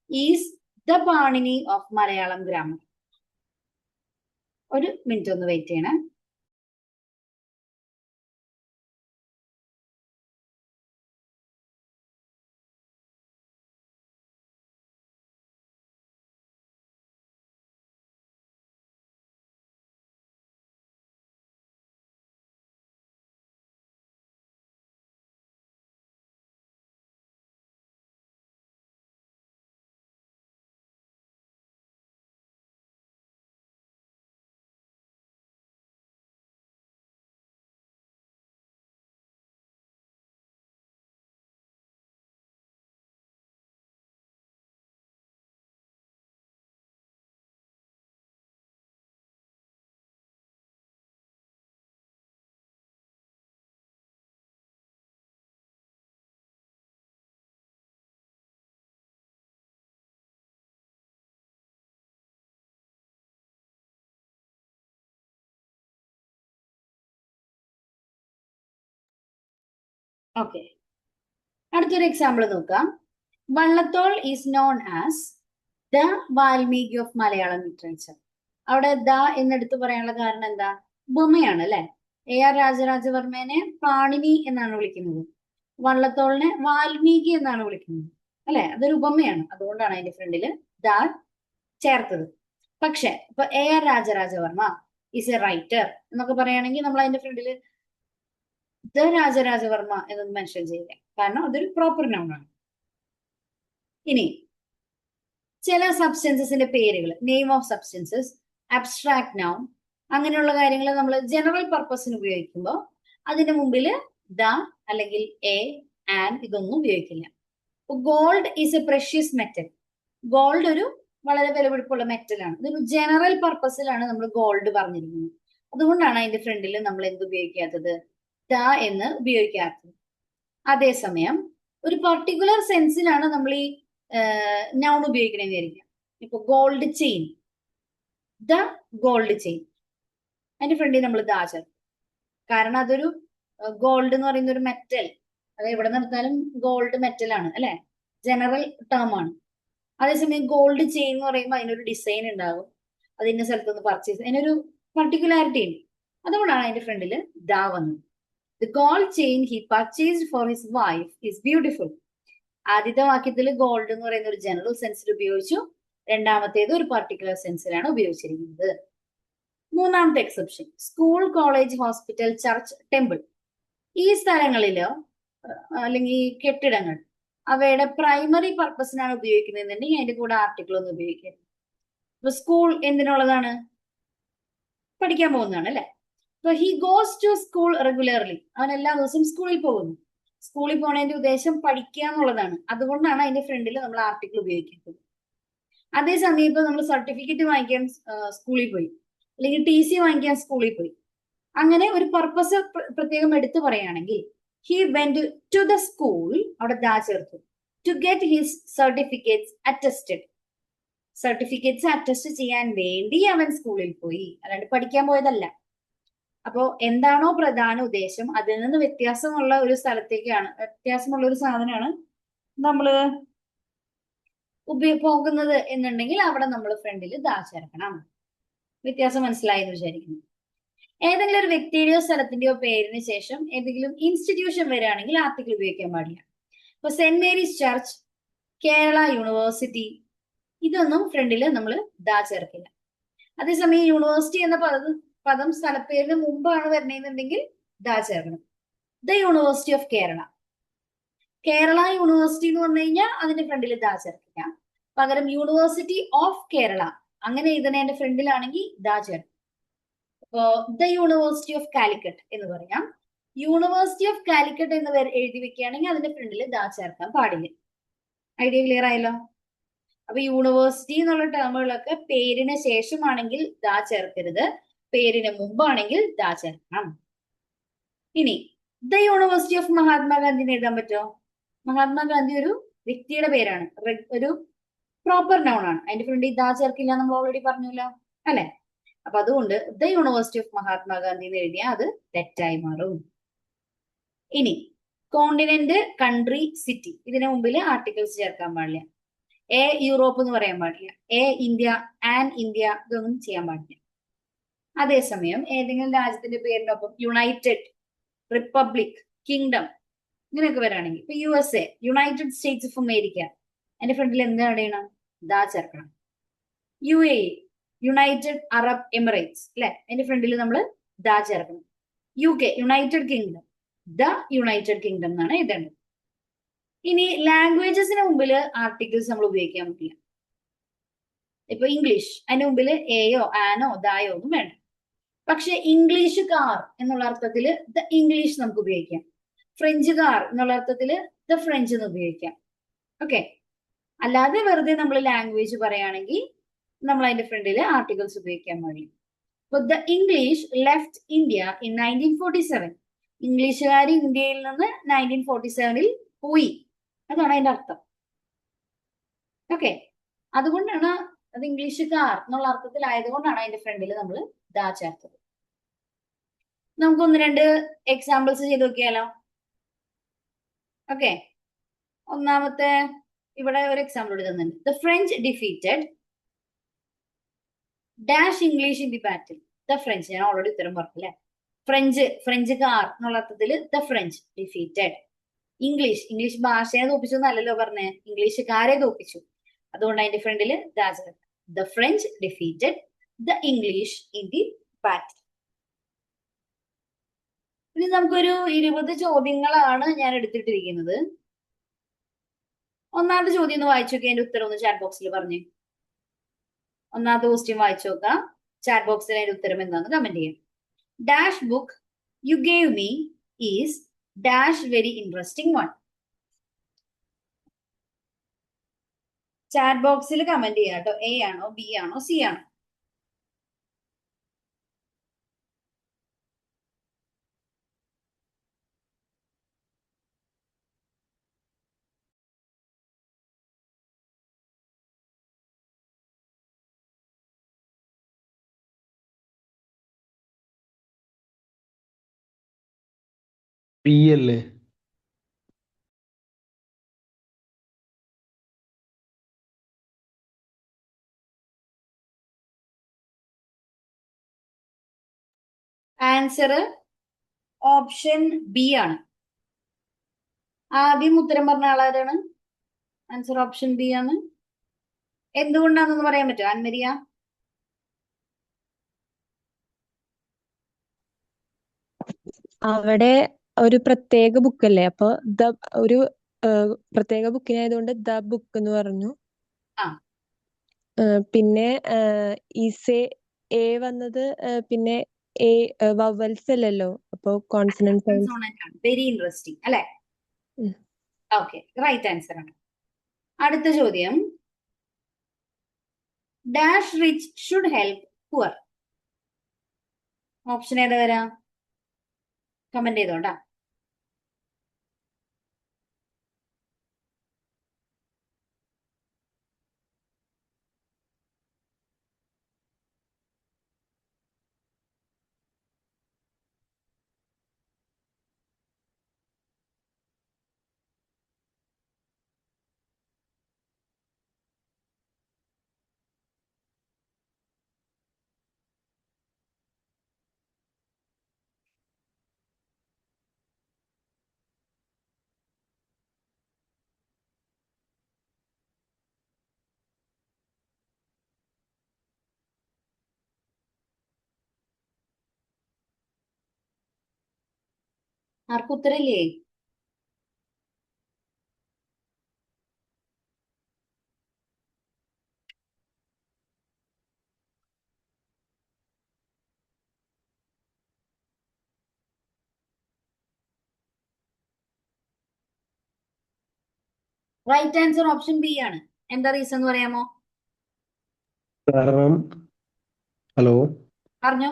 is the Panini of Malayalam grammar. ഒരു മിനിറ്റ് ഒന്ന് വെയിറ്റ് ചെയ്യണേ. ഓക്കെ. അടുത്തൊരു എക്സാമ്പിൾ നോക്കാം. Vallathol is known as the Valmiki of Malayalam literature. അവിടെ ദ എന്നെടുത്ത് പറയാനുള്ള കാരണം എന്താ? ഉപമയാണ് അല്ലെ. AR രാജരാജവർമ്മേനെ പാണിനി എന്നാണ് വിളിക്കുന്നത്, വള്ളത്തോളിനെ വാൽമീകി എന്നാണ് വിളിക്കുന്നത് അല്ലെ. അതൊരു ഉപമയാണ്, അതുകൊണ്ടാണ് അതിന്റെ ഫ്രണ്ടില് ദ ചേർത്തത്. പക്ഷെ ഇപ്പൊ AR Raja Raja Varma is A writer എന്നൊക്കെ പറയുകയാണെങ്കിൽ നമ്മൾ അതിന്റെ ഫ്രണ്ടില് ദ രാജരാജവർമ്മ എന്നൊന്നും മെൻഷൻ ചെയ്യില്ല, കാരണം അതൊരു പ്രോപ്പർ നൗൺ ആണ്. ഇനി ചില സബ്സ്റ്റൻസസിന്റെ പേരുകൾ, name of substances, abstract noun, അങ്ങനെയുള്ള കാര്യങ്ങൾ നമ്മൾ ജനറൽ പർപ്പസിന് ഉപയോഗിക്കുമ്പോൾ അതിന്റെ മുമ്പിൽ ദ അല്ലെങ്കിൽ എ, ആൻഡ് ഇതൊന്നും ഉപയോഗിക്കില്ല. Gold is A precious metal. Gold ഒരു വളരെ വിലപിടിപ്പുള്ള മെറ്റലാണ്. ഇതൊരു ജനറൽ പർപ്പസിലാണ് നമ്മൾ ഗോൾഡ് പറഞ്ഞിരിക്കുന്നത്. അതുകൊണ്ടാണ് അതിന്റെ ഫ്രണ്ടിൽ നമ്മൾ എന്ത് ഉപയോഗിക്കാത്തത്? ദ എന്ന് ഉപയോഗിക്കാത്തത്. അതേസമയം ഒരു പർട്ടിക്കുലർ സെൻസിലാണ് നമ്മൾ ഈ നൗൺ ഉപയോഗിക്കണമെന്ന് വിചാരിക്കാം. ഇപ്പൊ gold chain, the gold chain, അതിന്റെ ഫ്രണ്ടിൽ നമ്മൾ ദ ചേർക്കും. കാരണം അതൊരു ഗോൾഡ് എന്ന് പറയുന്ന ഒരു മെറ്റൽ, അത് എവിടെ നിർത്താലും ഗോൾഡ് മെറ്റൽ ആണ് അല്ലെ, ജനറൽ ടേം ആണ്. അതേസമയം ഗോൾഡ് ചെയിൻ എന്ന് പറയുമ്പോൾ അതിനൊരു ഡിസൈൻ ഉണ്ടാകും, അതിന്റെ സ്ഥലത്തുനിന്ന് പർച്ചേസ്, അതിനൊരു പർട്ടിക്കുലാരിറ്റി ഉണ്ട്. അതുകൊണ്ടാണ് അതിന്റെ ഫ്രണ്ടിൽ ദ വന്നത്. The gold chain he purchased for his wife is beautiful. ആദ്യത്തെ വാക്യത്തിൽ ഗോൾഡ് എന്ന് പറയുന്ന ഒരു ജനറൽ സെൻസിൽ ഉപയോഗിച്ചു, രണ്ടാമത്തേത് ഒരു പർട്ടിക്കുലർ സെൻസിലാണ് ഉപയോഗിച്ചിരിക്കുന്നത്. മൂന്നാമത്തെ exception, school, college, hospital, church, temple. ഈ സ്ഥലങ്ങളിലോ അല്ലെങ്കിൽ കെട്ടിടങ്ങൾ അവയുടെ പ്രൈമറി പർപ്പസിനാണ് ഉപയോഗിക്കുന്നതെന്നുണ്ടെങ്കിൽ അതിന്റെ കൂടെ ആർട്ടിക്കിൾ ഒന്നും ഉപയോഗിക്കരുത്. ഇപ്പൊ സ്കൂൾ എന്തിനുള്ളതാണ്? പഠിക്കാൻ പോകുന്നതാണ് അല്ലെ. ഇപ്പൊ he goes to school regularly, അവൻ എല്ലാ ദിവസവും സ്കൂളിൽ പോകുന്നു. സ്കൂളിൽ പോണതിന്റെ ഉദ്ദേശം പഠിക്കുക എന്നുള്ളതാണ്. അതുകൊണ്ടാണ് അതിന്റെ ഫ്രണ്ടിൽ നമ്മൾ ആർട്ടിക്കിൾ ഉപയോഗിക്കുന്നത്. അതേസമയം ഇപ്പൊ നമ്മൾ സർട്ടിഫിക്കറ്റ് വാങ്ങിക്കാൻ സ്കൂളിൽ പോയി, അല്ലെങ്കിൽ TC വാങ്ങിക്കാൻ സ്കൂളിൽ പോയി, അങ്ങനെ ഒരു പർപ്പസ് പ്രത്യേകം എടുത്തു പറയുകയാണെങ്കിൽ he went to the school, അവിടെ ദാ ചേർത്തു, to get his certificates attested. Certificates attest ചെയ്യാൻ വേണ്ടി അവൻ സ്കൂളിൽ പോയി, അല്ലാണ്ട് പഠിക്കാൻ പോയതല്ല. അപ്പോ എന്താണോ പ്രധാന ഉദ്ദേശം അതിൽ നിന്ന് വ്യത്യാസമുള്ള ഒരു സ്ഥലത്തേക്കാണ്, വ്യത്യാസമുള്ള ഒരു സാധനമാണ് നമ്മള് പോകുന്നത് എന്നുണ്ടെങ്കിൽ അവിടെ നമ്മൾ ഫ്രണ്ടിൽ ദാ ചേർക്കണം. വ്യത്യാസം മനസ്സിലായി എന്ന് വിചാരിക്കുന്നു. ഏതെങ്കിലും ഒരു വ്യക്തിയുടെയോ സ്ഥലത്തിന്റെയോ പേരിന് ശേഷം ഏതെങ്കിലും ഇൻസ്റ്റിറ്റ്യൂഷൻ വരികയാണെങ്കിൽ ആർട്ടിക്കിൾ ഉപയോഗിക്കാൻ പാടില്ല. ഇപ്പൊ saint Mary's church, Kerala university, ഇതൊന്നും ഫ്രണ്ടിൽ നമ്മൾ ദാ ചേർക്കില്ല. അതേസമയം യൂണിവേഴ്സിറ്റി എന്ന പദം സ്ഥലപ്പേരിന് മുമ്പാണ് വരണമെന്നുണ്ടെങ്കിൽ ദാ ചേർക്കണം. The university of Kerala, Kerala university എന്ന് പറഞ്ഞു കഴിഞ്ഞാൽ അതിന്റെ ഫ്രണ്ടിൽ ദാ ചേർക്കില്ല. പകരം യൂണിവേഴ്സിറ്റി ഓഫ് കേരള അങ്ങനെ എഴുതുന്നതിന്റെ ഫ്രണ്ടിലാണെങ്കിൽ ദാ ചേർക്കും. ഇപ്പോ ദ യൂണിവേഴ്സിറ്റി ഓഫ് കാലിക്കറ്റ് എന്ന് പറയാം, യൂണിവേഴ്സിറ്റി ഓഫ് കാലിക്കറ്റ് എന്ന് എഴുതി വെക്കുകയാണെങ്കിൽ അതിന്റെ ഫ്രണ്ടിൽ ദാ ചേർക്കാൻ പാടില്ല. ഐഡിയ ക്ലിയർ ആയല്ലോ? അപ്പൊ യൂണിവേഴ്സിറ്റി എന്നുള്ള ടേമുകളൊക്കെ പേരിന് ശേഷമാണെങ്കിൽ ദാ ചേർക്കരുത്, പേരിന് മുമ്പാണെങ്കിൽ ദാ ചേർക്കണം. ഇനി ദ യൂണിവേഴ്സിറ്റി ഓഫ് മഹാത്മാഗാന്ധി എഴുതാൻ പറ്റുമോ? മഹാത്മാഗാന്ധി ഒരു വ്യക്തിയുടെ പേരാണ്, ഒരു പ്രോപ്പർ നൗൺ ആണ്. അതിന്റെ ഫ്രണ്ടിൽ ദാ ചേർക്കില്ല, നമ്മൾ ഓൾറെഡി പറഞ്ഞല്ലോ അല്ലെ? അപ്പൊ അതുകൊണ്ട് ദ യൂണിവേഴ്സിറ്റി ഓഫ് മഹാത്മാഗാന്ധി എന്ന് എഴുതിയാൽ അത് തെറ്റായി മാറും. ഇനി കോണ്ടിനെന്റ്, കൺട്രി, സിറ്റി ഇതിന് മുമ്പിൽ ആർട്ടിക്കിൾസ് ചേർക്കാൻ പാടില്ല. എ യൂറോപ്പ് എന്ന് പറയാൻ പാടില്ല. എ ഇന്ത്യ, ആൻ ഇന്ത്യ ഇതൊന്നും ചെയ്യാൻ പാടില്ല. അതേസമയം ഏതെങ്കിലും രാജ്യത്തിന്റെ പേരിനൊപ്പം യുണൈറ്റഡ്, റിപ്പബ്ലിക്, കിങ്ഡം ഇങ്ങനെയൊക്കെ വരാണെങ്കിൽ, ഇപ്പൊ USA, United States of America, അതിന്റെ ഫ്രണ്ടിൽ എന്താണ് ചെയ്യണം? ദാ ചേർക്കണം. UAE, യുണൈറ്റഡ് അറബ് എമിറേറ്റ്സ് അല്ലെ, അതിന്റെ ഫ്രണ്ടിൽ നമ്മൾ ദാ ചേർക്കണം. UK, United kingdom, the United kingdom എന്നാണ് എഴുതേണ്ടത്. ഇനി ലാംഗ്വേജസിന് മുമ്പിൽ ആർട്ടിക്കിൾസ് നമ്മൾ ഉപയോഗിക്കാൻ പറ്റില്ല. ഇപ്പൊ ഇംഗ്ലീഷ്, അതിന്റെ മുമ്പിൽ എയോ ആനോ ദായോ ഒന്നും വേണ്ട. പക്ഷെ ഇംഗ്ലീഷ് കാർ എന്നുള്ള അർത്ഥത്തിൽ ദ ഇംഗ്ലീഷ് നമുക്ക് ഉപയോഗിക്കാം. ഫ്രഞ്ച് കാർ എന്നുള്ള അർത്ഥത്തിൽ ദ ഫ്രഞ്ച് എന്ന് ഉപയോഗിക്കാം. ഓക്കെ, അല്ലാതെ വെറുതെ നമ്മൾ ലാംഗ്വേജ് പറയുകയാണെങ്കിൽ നമ്മൾ അതിന്റെ ഫ്രണ്ടിൽ ആർട്ടിക്കിൾസ് ഉപയോഗിക്കാൻ പാടില്ല. അപ്പൊ the English left India in 1947. ഇംഗ്ലീഷുകാർ ഇന്ത്യയിൽ നിന്ന് 1947 പോയി, അതാണ് അതിന്റെ അർത്ഥം. ഓക്കെ, അതുകൊണ്ടാണ് അത് ഇംഗ്ലീഷുകാർ എന്നുള്ള അർത്ഥത്തിലായതുകൊണ്ടാണ് അതിന്റെ ഫ്രണ്ടിൽ നമ്മൾ ദാ ചേർത്തത്. നമുക്ക് ഒന്ന് രണ്ട് എക്സാമ്പിൾസ് ചെയ്ത് നോക്കിയാലോ? ഓക്കെ, ഒന്നാമത്തെ ഇവിടെ ഒരു എക്സാമ്പിൾ ഇവിടെ തന്നിട്ടുണ്ട്. The French defeated dash English in the battle. The French, ഞാൻ ഓൾറെഡി ഉത്തരം പറഞ്ഞല്ലേ. ഫ്രഞ്ചുകാർ എന്നുള്ള അർത്ഥത്തിൽ ദ ഫ്രഞ്ച് ഡിഫീറ്റഡ്. ഇംഗ്ലീഷ് ഭാഷയെ തോപ്പിച്ചു എന്നല്ലല്ലോ പറഞ്ഞേ, ഇംഗ്ലീഷുകാരെ തോപ്പിച്ചു. അതുകൊണ്ട് അതിന്റെ ഫ്രണ്ടിൽ the French defeated the English in the battle. ഇനി നമുക്കൊരു 20 ചോദ്യങ്ങളാണ് ഞാൻ എടുത്തിട്ടിരിക്കുന്നത്. ഒന്നാമത്തെ ചോദ്യം ഒന്ന് വായിച്ചു നോക്കി, അതിന്റെ ഉത്തരം ഒന്ന് ചാറ്റ് ബോക്സിൽ പറഞ്ഞു. ഒന്നാമത്തെ ക്വസ്റ്റ്യൻ വായിച്ചു നോക്കാം, ചാറ്റ് ബോക്സിൽ അതിന്റെ ഉത്തരം എന്താന്ന് കമന്റ് ചെയ്യാം. Dash book you gave me is dash very interesting one. Chat ബോക്സിൽ കമന്റ് ചെയ്യാം കേട്ടോ. എ ആണോ, ബി ആണോ, സി ആണോ? പി അല്ലേ? ആൻസർ ഓപ്ഷൻ ബി ആണ്. ആദ്യം ഉത്തരം പറഞ്ഞ ആളാരാണ്? ആൻസർ ഓപ്ഷൻ ബി ആണ്. എന്തുകൊണ്ടാണെന്ന് പറയാൻ പറ്റുമോ അൻമരിയ? അവിടെ ഒരു പ്രത്യേക ബുക്കല്ലേ, അപ്പൊ ദ ഒരു പ്രത്യേക ബുക്കിനായതുകൊണ്ട് ദ ബുക്ക് എന്ന് പറഞ്ഞു. ആ. പിന്നെ ഈസെ എ വന്നത് പിന്നെ എ വവൽസ് അല്ലല്ലോ, അപ്പൊ കോൺസണന്റ് സൗണ്ട്സ്. വെരി ഇൻട്രസ്റ്റിംഗ് അല്ലെ? ഓക്കെ, റൈറ്റ് ആൻസർ ആണ്. അടുത്ത ചോദ്യം, dash rich should help poor. Option ഏതാ വരാ? കമന്റ് ചെയ്തോണ്ടാ. ആർക്കും ഉത്തരല്ലേ? റൈറ്റ് ആൻസർ ഓപ്ഷൻ ബി ആണ്. എന്താ റീസൺ എന്ന് പറയാമോ? കാരണം ഹലോ, പറഞ്ഞോ.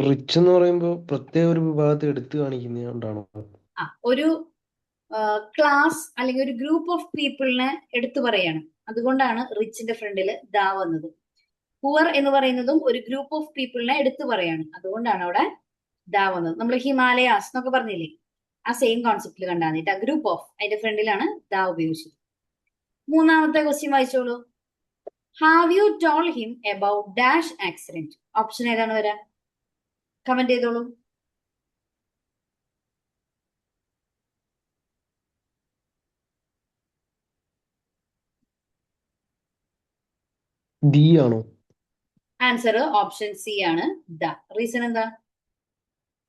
റിച്ച് എന്ന് പറയുമ്പോൾ പ്രത്യേക ഒരു വിഭാഗത്തെ എടുത്തു കാണിക്കുന്നതുകൊണ്ടാണോ? ഒരു ക്ലാസ് അല്ലെങ്കിൽ ഒരു ഗ്രൂപ്പ് ഓഫ് പീപ്പിളിനെ എടുത്തു പറയാണ്. അതുകൊണ്ടാണ് റിച്ചിന്റെ ഫ്രണ്ടിൽ ദാ വന്നത്. പുവർ എന്ന് പറയുന്നതും ഒരു ഗ്രൂപ്പ് ഓഫ് പീപ്പിളിനെ എടുത്തു പറയാണ്. അതുകൊണ്ടാണ് അവിടെ ദാ വന്നത്. നമ്മൾ ഹിമാലയാസ് എന്നൊക്കെ പറഞ്ഞില്ലേ, ആ സെയിം കോൺസെപ്റ്റിൽ കണ്ടാൽ മതി. ഗ്രൂപ്പ് ഓഫ് അതിന്റെ ഫ്രണ്ടിലാണ് ദാ ഉപയോഗിച്ചത്. മൂന്നാമത്തെ ക്വസ്റ്റ്യൻ വായിച്ചോളൂ. Have you told him about dash accident? Option ഏതാണ് വരാ? കമന്റ് ചെയ്തോളൂ. ഡി ആണോ? ആൻസർ ഓപ്ഷൻ സി ആണ്, ദ. റീസൺ എന്താ?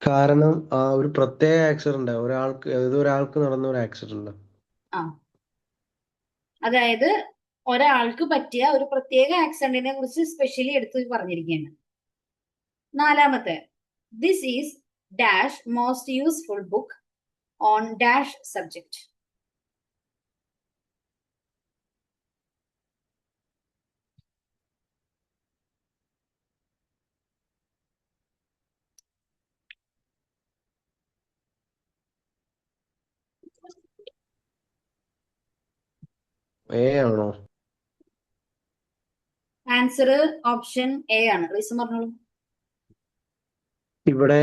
കാരണം ഒരു പ്രത്യേക ആക്സിഡന്റ് ഒരാൾക്ക് നടന്ന ഒരു ആക്സിഡന്റ്. ആ, അതായത് ഒരാൾക്ക് പറ്റിയ ഒരു പ്രത്യേക ആക്സിഡന്റിനെ കുറിച്ച് സ്പെഷ്യലി എടുത്ത് പറഞ്ഞിരിക്കുകയാണ്. നാലാമത്തെ, this is dash most useful book on dash subject. A ആണോ? ആൻസർ ഓപ്ഷൻ എ ആണ്. റീസൺ പറഞ്ഞോളൂ. ഇവിടെ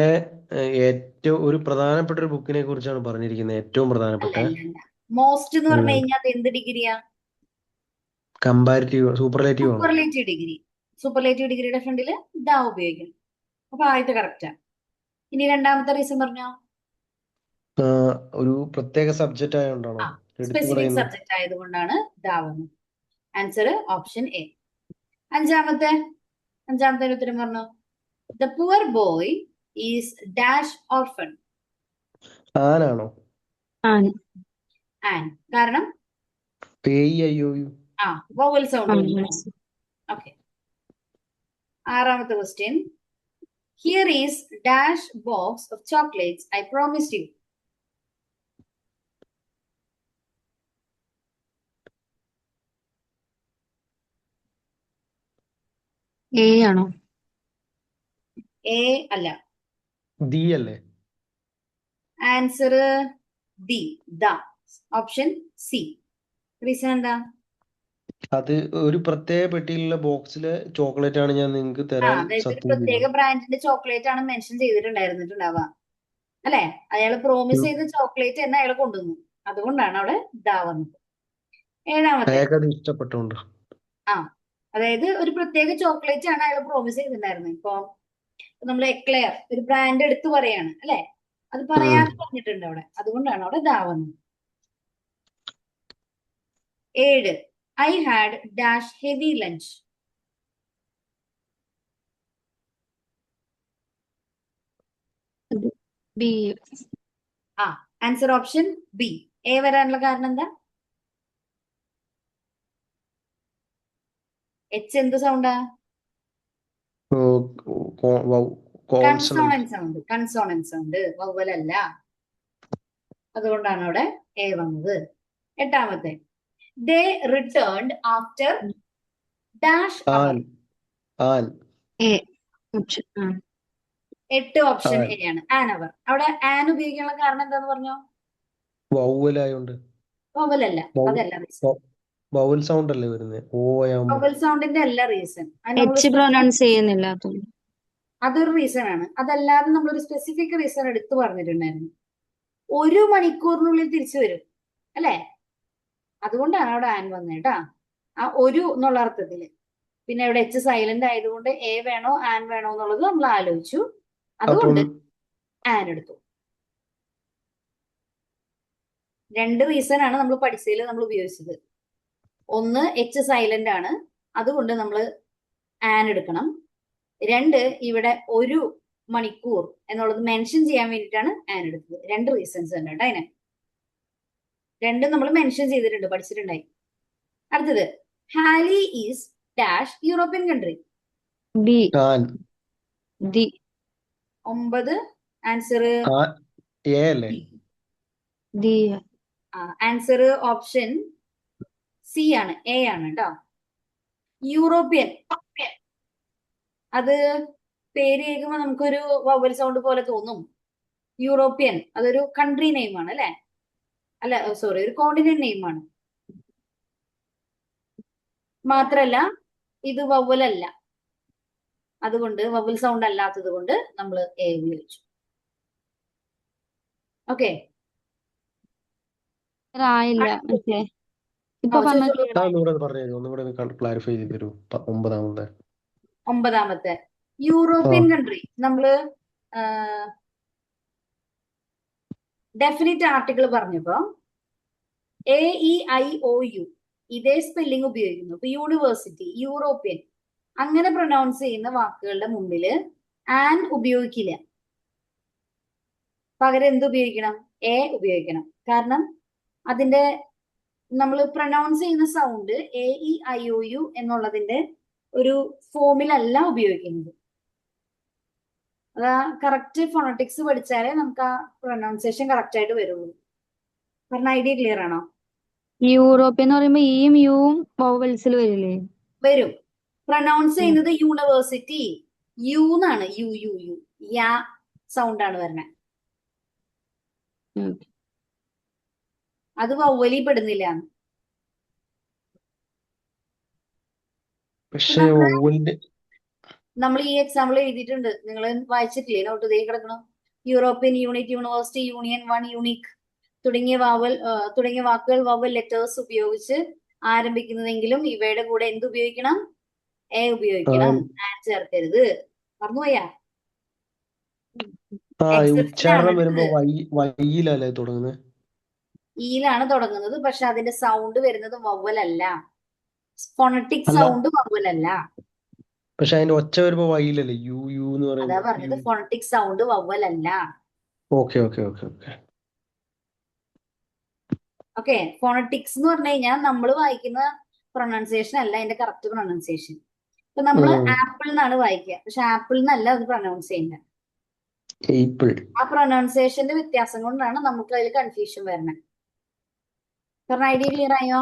ഏറ്റവും ഒരു പ്രധാനപ്പെട്ട ഒരു ബുക്കിനെ കുറിച്ചാണ് പറഞ്ഞിരിക്കുന്നത്. ഏറ്റവും പ്രധാനപ്പെട്ട മോസ്റ്റ് എന്ന് പറഞ്ഞു കഴിഞ്ഞാൽ അത് എന്ത് ഡിഗ്രിയാ? കമ്പാരിറ്റീവ് സൂപ്പർലേറ്റീവ് ആണോ? Superlative degree. സൂപ്പർലേറ്റീവ് ഡിഗ്രിയുടെ ഫ്രണ്ടിൽ ദാ ഉപയോഗിക്കണം. അപ്പൊ ആദ്യത്തെ കറക്റ്റാ. ഇനി രണ്ടാമത്തെ റീസൺ പറഞ്ഞോ. ഒരു പ്രത്യേക സബ്ജക്റ്റ് ആയതുകൊണ്ടാണോ എടുത്തു സ്പെസിഫിക് പറയുന്നത്? സബ്ജക്റ്റ് ആയതുകൊണ്ടാണ് ദാ വന്നത്. Answer option A. അഞ്ചാമത്തെ ഉത്തരം പറഞ്ഞോ. The poor boy is dash orphan. ആനാണോ? ആൻ. കാരണം AEIOU. Vowel sound. ഓക്കെ. ആറാമത്തെ question. Here is dash box of chocolates I promised you. A ആണോ? എ അല്ല. ഡി അല്ലേ? Answer D, the. Option C. റീസൺ എന്താ? അത് ഒരു പ്രത്യേക പെട്ടിയിലുള്ള ബോക്സിലെ ചോക്ലേറ്റ് ആണ് ഞാൻ നിങ്ങൾക്ക് തരാൻ അതായത് ഒരു സത്യം പ്രത്യേക ചെയ്യുന്നത്. ബ്രാൻഡിന്റെ ചോക്ലേറ്റ് ആണ് മെൻഷൻ ചെയ്തിട്ടുണ്ടാവുക അല്ലെ? അയാൾ പ്രോമിസ് ചെയ്ത ചോക്ലേറ്റ് തന്നെ അയാൾ കൊണ്ടുവന്നു. അതുകൊണ്ടാണ് അവിടെ ദാ വന്നത്. ഏഴാമത്തെ. അയാൾക്കത് ഇഷ്ടപ്പെട്ടുകൊണ്ട്. അതായത് ഒരു പ്രത്യേക ചോക്ലേറ്റ് ആണ് അയാൾ പ്രോമിസ് ചെയ്തിട്ടുണ്ടായിരുന്നത്. ഇപ്പൊ നമ്മൾ എക്ലെയർ ഒരു ബ്രാൻഡ് എടുത്തു പറയാണ് അല്ലെ? അത് പറയാതെ പറഞ്ഞിട്ടുണ്ട് അവിടെ. അതുകൊണ്ടാണ് അവിടെ ദാ വന്നത്. 7. I had dash heavy lunch. B. Answer option B. A വരാനുള്ള കാരണം എന്താ? എച്ച് എന്ത് സൗണ്ടാ? Consonant sound, വവ്വലല്ല. അതുകൊണ്ടാണ് അവിടെ എ വന്നത്. എട്ടാമത്തെ. They returned after dash hour. A option 8 option A ആണ്, ആൻ അവർ. അവിടെ ആൻ ഉപയോഗിക്കാനുള്ള കാരണം എന്താന്ന് പറഞ്ഞോ? വവ്വലായോണ്ട്. വവ്വലല്ല, അതല്ല റീസൺ. വവൽ സൗണ്ട് അല്ലേ വരുന്നത്? വവൽ സൗണ്ടിന്റെ അല്ല റീസൺ. പ്രൊനൗൺസ് ചെയ്യുന്നില്ല. അതൊരു റീസൺ ആണ്. അതല്ലാതെ നമ്മളൊരു സ്പെസിഫിക് റീസൺ എടുത്തു പറഞ്ഞിട്ടുണ്ടായിരുന്നു. 1 മണിക്കൂറിനുള്ളിൽ തിരിച്ചു വരും അല്ലെ? അതുകൊണ്ടാണ് അവിടെ ആൻ വന്നത് കേട്ടാ. ആ ഒരു എന്നുള്ള അർത്ഥത്തില്. പിന്നെ ഇവിടെ എച്ച് സൈലന്റ് ആയതുകൊണ്ട് എ വേണോ ആൻ വേണോ എന്നുള്ളത് നമ്മൾ ആലോചിച്ചു. അതുകൊണ്ട് ആൻ എടുത്തു. 2 റീസൺ ആണ് നമ്മൾ പഠിച്ചതിൽ നമ്മൾ ഉപയോഗിച്ചത്. ഒന്ന്, എച്ച് സൈലന്റ് ആണ്, അതുകൊണ്ട് നമ്മൾ ആൻ എടുക്കണം. 2, ഇവിടെ 1 മണിക്കൂർ എന്നുള്ളത് മെൻഷൻ ചെയ്യാൻ വേണ്ടിയിട്ടാണ് ആൻ എടുത്തത്. 2 റീസൺസ് ഉണ്ട് കേട്ടോ അതിന്. 2 നമ്മൾ മെൻഷൻ ചെയ്തിട്ടുണ്ട്, പഠിച്ചിട്ടുണ്ടായി. അടുത്തത്, ഹാലി is dash European country. B. 9 answer A അല്ലേ? ഡി. ആൻസർ ഓപ്ഷൻ സി ആണ്, എ ആണ് കേട്ടോ. യൂറോപ്യൻ, അത് പേര് കേൾക്കുമ്പോൾ നമുക്കൊരു വവൽ സൗണ്ട് പോലെ തോന്നും. യൂറോപ്യൻ അതൊരു കൺട്രി നെയിം ആണ് അല്ലെ? അല്ല സോറി, ഒരു കോണ്ടിനെന്റ് നെയിം ആണ്. മാത്രല്ല ഇത് വവ്വൽ അല്ല, അതുകൊണ്ട് വവൽ സൗണ്ട് അല്ലാത്തത് കൊണ്ട് നമ്മൾ എ ഉപയോഗിച്ചു. ഓക്കെ, ആയില്ല മറ്റേ ഇപ്പൊ പറഞ്ഞ ആ, ഒന്നുകൂടെ പറഞ്ഞു തരൂ, ഒന്നുകൂടെ ക്ലാരിഫൈ ചെയ്ത് തരൂ. 9ാമത്തെ ഒമ്പതാമത്തെ യൂറോപ്യൻ കൺട്രി നമ്മള് ഡെഫിനിറ്റ് ആർട്ടിക്കിൾ പറഞ്ഞപ്പോ AEIOU ഇതേ സ്പെല്ലിംഗ് ഉപയോഗിക്കുന്നു. ഇപ്പൊ യൂണിവേഴ്സിറ്റി, യൂറോപ്യൻ അങ്ങനെ പ്രൊനൗൺസ് ചെയ്യുന്ന വാക്കുകളുടെ മുമ്പില് ആൻ ഉപയോഗിക്കില്ല. പകരം എന്ത് ഉപയോഗിക്കണം? എ ഉപയോഗിക്കണം. കാരണം അതിന്റെ നമ്മൾ പ്രൊനൗൺസ് ചെയ്യുന്ന സൗണ്ട് AEIOU എന്നുള്ളതിന്റെ ഒരു ഫോമിലല്ല ഉപയോഗിക്കുന്നത്. അതാ കറക്റ്റ് ഫോണറ്റിക്സ് പഠിച്ചാലേ നമുക്ക് ആ പ്രൊനൗൺസിയേഷൻ കറക്റ്റ് ആയിട്ട് വരുള്ളൂ. പറഞ്ഞ ഐഡിയ ക്ലിയർ ആണോ? യൂറോപ്യൻ എന്ന് പറയുമ്പോ ഇയും യുവും വവൽസിൽ വരില്ലേ? വരും. പ്രൊനൗൺസ് ചെയ്യുന്നത് യൂണിവേഴ്സിറ്റി, യു എന്നാണ്. യു യു യു യാ സൗണ്ട് ആണ് വരുന്നത്. അത് വവ്വലി പെടുന്നില്ല. പക്ഷേ നമ്മൾ ഈ എക്സാമ്പിൾ എഴുതിയിട്ടുണ്ട്, നിങ്ങൾ വായിച്ചിട്ടില്ലേ? നോട്ട് ഇതേ കിടക്കണം. European unit, university, union, one, unique തുടങ്ങിയ വാക്കുകൾ വവൽ ലെറ്റേഴ്സ് ഉപയോഗിച്ച് ആരംഭിക്കുന്നതെങ്കിലും ഇവയുടെ കൂടെ എന്ത് ഉപയോഗിക്കണം? എ ഉപയോഗിക്കണം. ആൻ ചേർക്കരുത്. മറന്നുപോയാ? ഉച്ചാരണം വരുമ്പോ വൈയിലല്ലേ തുടങ്ങുന്നത്? ഈലാണ് തുടങ്ങുന്നത്, പക്ഷെ അതിന്റെ സൗണ്ട് വരുന്നത് വവ്വലല്ല. Phonetic sound വവ്വലല്ല. പക്ഷെ അതിന്റെ ഒച്ച വരുമ്പോ വൈയിലല്ലേ? യു യു എന്ന് അതാ പറയുന്നത്. പറഞ്ഞത്, ഫോണറ്റിക് സൗണ്ട് വവ്വലല്ല. Okay okay okay okay okay, phonetics എന്ന് പറഞ്ഞു കഴിഞ്ഞാൽ നമ്മൾ വായിക്കുന്ന പ്രൊനൗൺസിയേഷൻ അല്ല അതിന്റെ കറക്റ്റ് പ്രൊനൗൺസിയേഷൻ. ഇപ്പൊ നമ്മള് ആപ്പിൾ എന്നാണ് വായിക്കുക, പക്ഷെ ആപ്പിൾ എന്നല്ല അത് പ്രൊനൗൺസ് ചെയ്യുന്നത്. ആ പ്രൊനൗൺസിയേഷന്റെ വ്യത്യാസം കൊണ്ടാണ് നമുക്ക് അതിൽ കൺഫ്യൂഷൻ വരുന്നത്. പറഞ്ഞ ഐഡിയ ക്ലിയർ ആയോ?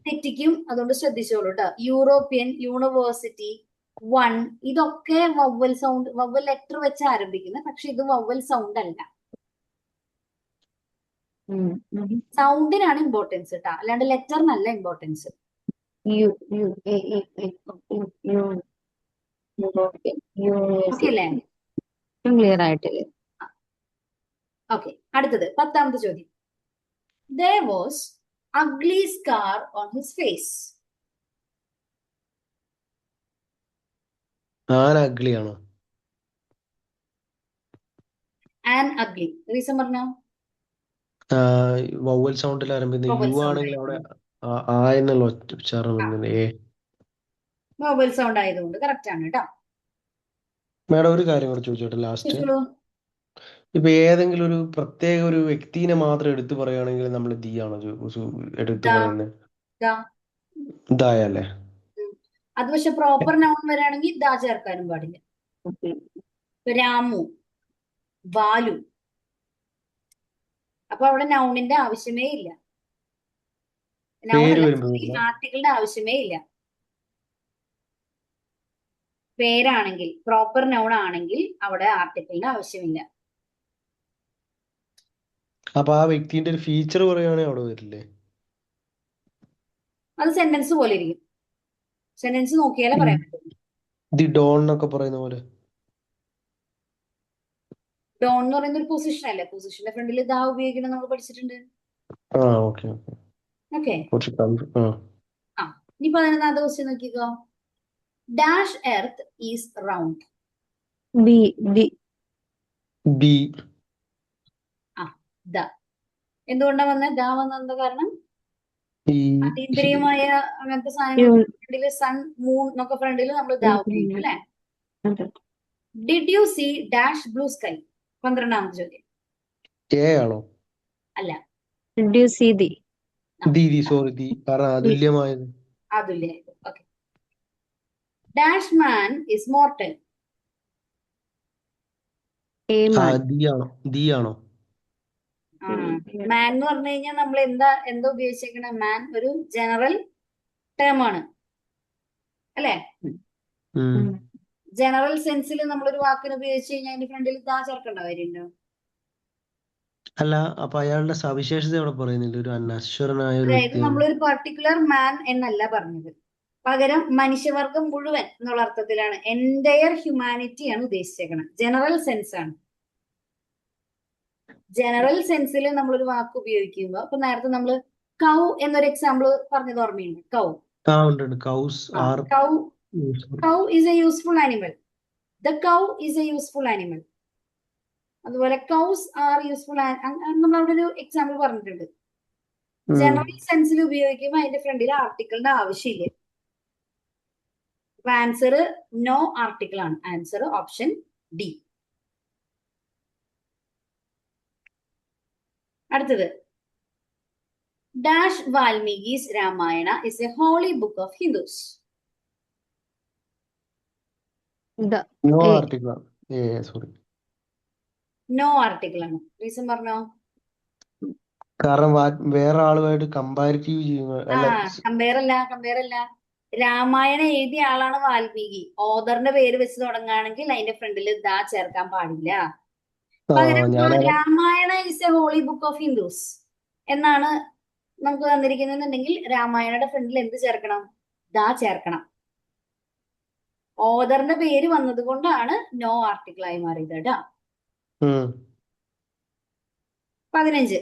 തെറ്റിക്കും, അതുകൊണ്ട് ശ്രദ്ധിച്ചോളൂ കേട്ടോ. യൂറോപ്യൻ, യൂണിവേഴ്സിറ്റി, വൺ ഇതൊക്കെ വവ്വൽ സൗണ്ട്, വവ്വൽ ലെറ്റർ വെച്ച് ആരംഭിക്കുന്നത്, പക്ഷെ ഇത് വവ്വൽ സൗണ്ട് അല്ല. സൗണ്ടിനാണ് ഇമ്പോർട്ടൻസ് കേട്ടോ, അല്ലാണ്ട് ലെറ്ററിനല്ല ഇമ്പോർട്ടൻസ്. ക്ലിയർ ആയിട്ടില്ലേ? ഓക്കെ, അടുത്തത് 10ാമത്തെ ചോദ്യം. There was ugly scar on his face. An ugly ആണോ? ആൻ അഗ്ലി റീസൺ പറഞ്ഞോ? വവൽ സൗണ്ടിൽ ആരംഭിക്കുന്ന യു ആണെങ്കിൽ അവിടെ ആ എന്നുള്ള ഉച്ചാരണം വരുന്നത് എ. വവൽ സൗണ്ട് ആയതുകൊണ്ട് കറക്റ്റ് ആണ് കേട്ടോ. മാഡം ഒരു കാര്യം കൂടെ ചോദിച്ചോട്ടെ ലാസ്റ്റ്. ഇപ്പൊ ഏതെങ്കിലും ഒരു പ്രത്യേക ഒരു വ്യക്തിനെ മാത്രം എടുത്തു പറയുകയാണെങ്കിൽ നമ്മൾ ദി ആണോ എടുത്തു പറയുന്നത്? ദായല്ലേ? അത് പക്ഷെ പ്രോപ്പർ നൗൺ വരാണെങ്കിൽ ദാ ചേർക്കാനും പാടില്ല. രാമു, ബാലു, അപ്പൊ അവിടെ നൗണിന്റെ ആവശ്യമേ ഇല്ല. ആർട്ടിക്കിളിന്റെ ആവശ്യമേ ഇല്ല. പേരാണെങ്കിൽ, പ്രോപ്പർ നൗൺ ആണെങ്കിൽ അവിടെ ആർട്ടിക്കിളിന്റെ ആവശ്യമില്ല. അപ്പൊ ആ വ്യക്തിന്റെ ഒരു ഫീച്ചർ പറയുകയാണെങ്കിൽ അവിടെ വരില്ലേ? അത് സെന്റൻസ് പോലെ ഇരിക്കും. സെന്റൻസ് നോക്കിയാലേ പറയാൻ പറ്റും. ദി ഡോൺ എന്നൊക്കെ പറയുന്ന പോലെ. ഡോൺ എന്ന് പറയുന്ന ഒരു പൊസിഷൻ അല്ലേ? പൊസിഷന്റെ ഫ്രണ്ടിൽ ദാ ഉപയോഗിക്കണം നമ്മൾ പഠിച്ചിട്ടുണ്ട്. ഓക്കെ. ഇനി 11ാമത്തെ ക്വസ്റ്റ്യൻ നോക്കിക്കോ. Dash earth is round. B. The എന്തുകൊണ്ടാ വന്നത്? ദാ വന്ന കാരണം അതീന്ദ്രിയമായ അങ്ങനത്തെ സാധനങ്ങൾ സൺ, മൂൺ എന്നൊക്കെ ഫ്രണ്ടിൽ നമ്മൾ ദാ ഉപയോഗിക്കും അല്ലെ? Did you see dash blue sky? 12ാമത്തെ ചോദ്യം. എ ആണോ? അല്ല. Did you see the? Sorry, കാരണം അതുല്യമായത്. അതുല്യമായത്. Okay. Dash man is mortal. The ആണോ? ആ മാൻ എന്ന് പറഞ്ഞു കഴിഞ്ഞാൽ നമ്മൾ എന്താ ഉപയോഗിച്ചേക്കണേ? മാൻ ഒരു ജനറൽ ടേം ആണ് അല്ലെ? ഉം. ജനറൽ സെൻസിൽ നമ്മളൊരു വാക്കിന് ഉപയോഗിച്ച് കഴിഞ്ഞാൽ അതിന്റെ ഫ്രണ്ടിൽ ദാ ചേർക്കേണ്ട കാര്യമുണ്ടോ? അല്ല, അപ്പൊ അയാളുടെ സവിശേഷത അവിടെ പറയുന്നില്ല, ഒരു അനശ്വരനായ ഒരു അതായത് വ്യക്തിയാണ്. നമ്മളൊരു പർട്ടിക്കുലർ മാൻ എന്നല്ല പറഞ്ഞത്, പകരം മനുഷ്യവർഗം മുഴുവൻ എന്നുള്ള അർത്ഥത്തിലാണ്. എൻറ്റയർ ഹ്യൂമാനിറ്റി ആണ് ഉദ്ദേശിച്ചേക്കണം. ജനറൽ സെൻസ് ആണ്. ജനറൽ സെൻസിൽ നമ്മളൊരു വാക്ക് ഉപയോഗിക്കുമ്പോൾ, അപ്പൊ നേരത്തെ നമ്മൾ കൗ എന്നൊരു എക്സാമ്പിൾ പറഞ്ഞത് ഓർമ്മയുണ്ട്? കൗ ഉണ്ട്. Cows are cow useful. Cow is a useful animal. The cow is a useful animal. അതുപോലെ കൗസ് ആർ യൂസ്ഫുൾ. നമ്മൾ അവിടെ ഒരു എക്സാമ്പിൾ പറഞ്ഞിട്ടുണ്ട്. ജനറൽ സെൻസിൽ ഉപയോഗിക്കുമ്പോൾ അതിന്റെ ഫ്രണ്ടിൽ ആർട്ടിക്കിളിന്റെ ആവശ്യമില്ല. അപ്പൊ ആൻസർ നോ ആർട്ടിക്കിൾ ആണ്. Answer option D. അടുത്തത്, dash Valmiki's Ramayana is a holy book of Hindus. No A. Article. Sorry. No article ആണ്. റീസൺ പറഞ്ഞോ? കാരണം വേറെ ആളുമായിട്ട് കമ്പാരിറ്റീവ് ചെയ്യുമ്പോൾ ആ അല്ല. കമ്പയർ അല്ല. രാമായണം എഴുതിയ ആളാണ് വാൽമീകി. ഓദറിന്റെ പേര് വെച്ച് തുടങ്ങുകയാണെങ്കിൽ അതിന്റെ ഫ്രണ്ടിൽ ദാ ചേർക്കാൻ പാടില്ല. പകരം ഞാൻ Ramayana is a holy book of Hindus എന്നാണ് നമുക്ക് തന്നിരിക്കുന്നുണ്ടെങ്കിൽ രാമായണയുടെ ഫ്രണ്ടിൽ എന്ത് ചേർക്കണം? ദാ ചേർക്കണം. ഓദറിന്റെ പേര് വന്നത് കൊണ്ടാണ് നോ ആർട്ടിക്കിൾ ആയി മാറിയത് കേട്ടോ. 15.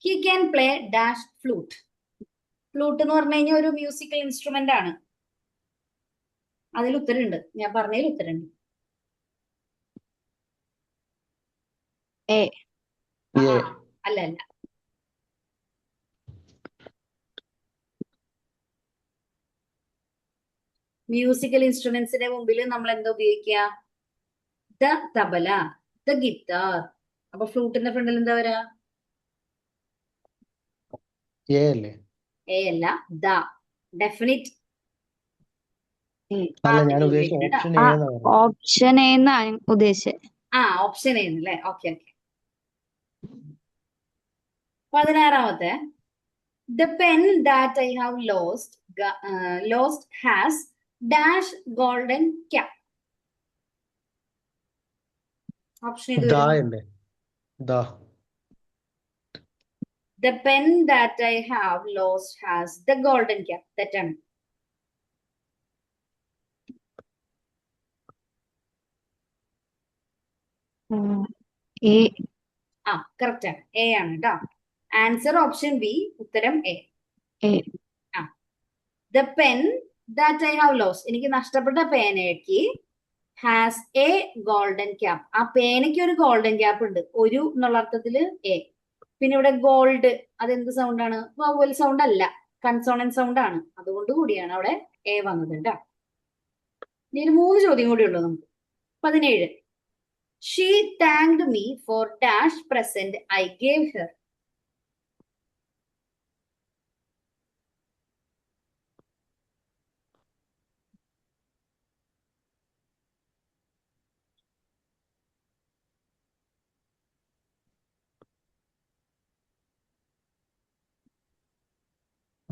He can play dash flute. Flute എന്ന് പറഞ്ഞു കഴിഞ്ഞാൽ ഒരു മ്യൂസിക്കൽ ഇൻസ്ട്രുമെന്റ് ആണ്. അതിൽ ഉത്തരമുണ്ട്, ഞാൻ പറഞ്ഞതിൽ ഉത്തരമുണ്ട്. A. അല്ല. മ്യൂസിക്കൽ ഇൻസ്ട്രുമെന്റ്സിന്റെ മുമ്പിൽ നമ്മൾ എന്താ ഉപയോഗിക്കുക? The tabla, the guitar. അപ്പൊ ഫ്ലൂട്ടിന്റെ ഫ്രണ്ടിൽ എന്താ വരാ? അല്ലേ? എ അല്ല, ദ. ഡെഫിനിറ്റ് അല്ല, ഞാൻ ഉദ്ദേശിച്ച ഓപ്ഷൻ ആ ഏതാണ്? ഓപ്ഷൻ എ എന്നാണ് ഉദ്ദേശിച്ചത്. Option ഏന്നല്ലേ? Okay. 16. The pen that I have lost has dash golden cap. Option ഏത് വരും? അല്ലേ? ദാ. The pen that I have lost has the golden cap. തെറ്റാണ്. A. കറക്റ്റ് ആണ്. എ ആണ് കേട്ടോ. Answer option B. ഉത്തരം A. The pen that I have lost, എനിക്ക് നഷ്ടപ്പെട്ട പേനയ്ക്ക് ഹാസ് എ ഗോൾഡൻ ക്യാപ്പ്. ആ പേനയ്ക്ക് ഒരു ഗോൾഡൻ ക്യാപ്പ് ഉണ്ട്. ഒരു എന്നുള്ള അർത്ഥത്തില് എ. പിന്നെ ഇവിടെ ഗോൾഡ്, അതെന്ത് സൗണ്ട് ആണ്? വവൽ സൗണ്ട് അല്ല, കൺസോണന്റ് സൗണ്ട് ആണ്. അതുകൊണ്ട് കൂടിയാണ് അവിടെ എ വന്നത് കേട്ടോ. ഇനി 3 ചോദ്യം കൂടി ഉള്ളൂ നമുക്ക്. 17. She thanked me for dash present I gave her.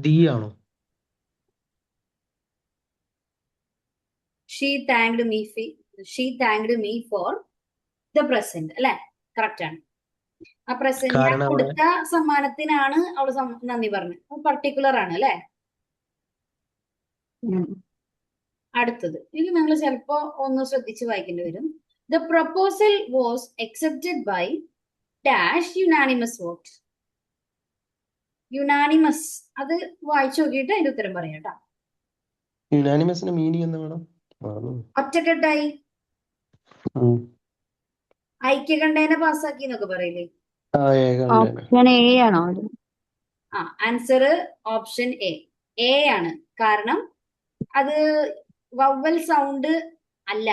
D ആണോ? She thanked me for the present അല്ലെ? കറക്റ്റ് ആണ്. ആ പ്രസന്റ് ഞാൻ കാരണം അവിടെ കൊടുത്ത സമ്മാനത്തിനാണ് അവള് നന്ദി പറഞ്ഞത്. പർട്ടിക്കുലർ ആണ് അല്ലെ? അടുത്തത് ഇത് നിങ്ങൾ ചിലപ്പോ ഒന്ന് ശ്രദ്ധിച്ച് വായിക്കേണ്ടി വരും. The proposal was accepted by dash unanimous vote. Unanimous, അത് വായിച്ചു നോക്കിയിട്ട് അതിന്റെ ഉത്തരം പറയാം കേട്ടോ. യുനാനിമസിന്റെ മീനിങ് എന്താ വേണം? ഒറ്റക്കെട്ടായി, ഐക്യകണ്ഠേന പാസ്സാക്കി എന്നൊക്കെ പറയില്ലേ? ഓപ്ഷൻ എ ആണോ? ആൻസർ ഓപ്ഷൻ എ ആണ്. കാരണം അത് വവൽ സൗണ്ട് അല്ല.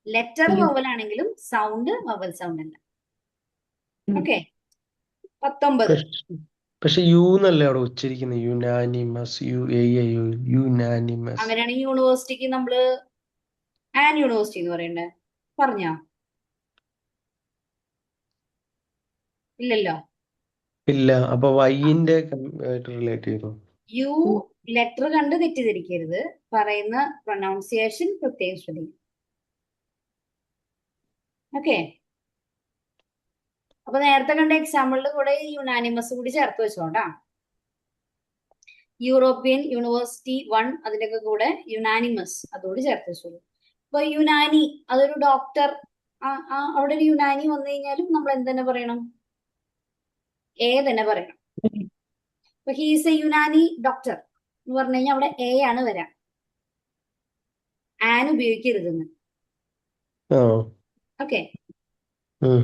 ലെറ്റർ വവൽ ആണെങ്കിലും സൗണ്ട് വവൽ സൗണ്ട് അല്ല. ഓക്കെ. 19. പക്ഷെ യു എന്നല്ലേ അവിടെ ഉച്ചരിക്കുന്നത്? Unanimous, unanimous. അങ്ങനെയാണെങ്കിൽ യൂണിവേഴ്സിറ്റിക്ക് നമ്മള് ആൻ യൂണിവേഴ്സിറ്റി എന്ന് പറയണ്ടേ? പറഞ്ഞോ? ഇല്ലല്ലോ. ഇല്ല. അപ്പൊ വൈന്റെ ആയിട്ട് റിലേറ്റ് ചെയ്തോ? യു ഉം. ലെറ്റർ കണ്ട് തെറ്റിദ്ധരിക്കരുത്. പറയുന്ന പ്രൊനൗൺസിയേഷൻ പ്രത്യേകം ശ്രദ്ധിക്കും. ഓക്കെ. അപ്പൊ നേരത്തെ കണ്ട എക്സാമ്പിളിന്റെ കൂടെ യുനാനിമസ് കൂടി ചേർത്ത് വെച്ചോണ്ടാ. യൂറോപ്യൻ യൂണിവേഴ്സിറ്റി 1 അതിന്റെ കൂടെ യുനാനിമസ് അതോട് ചേർത്ത് വെച്ചോളൂ. ഇപ്പൊ യുനാനി അതൊരു ഡോക്ടർ, അവിടെ ഒരു യുനാനി വന്നു കഴിഞ്ഞാലും നമ്മൾ എന്ത് തന്നെ പറയണം? എ തന്നെ പറയണം. ഇപ്പൊ ഹീസ് എ യുനാനി ഡോക്ടർ എന്ന് പറഞ്ഞു കഴിഞ്ഞാൽ അവിടെ എ ആണ് വരാം, ആൻ ഉപയോഗിക്കരുതെന്ന്. ആ. ഓക്കെ. ഉം.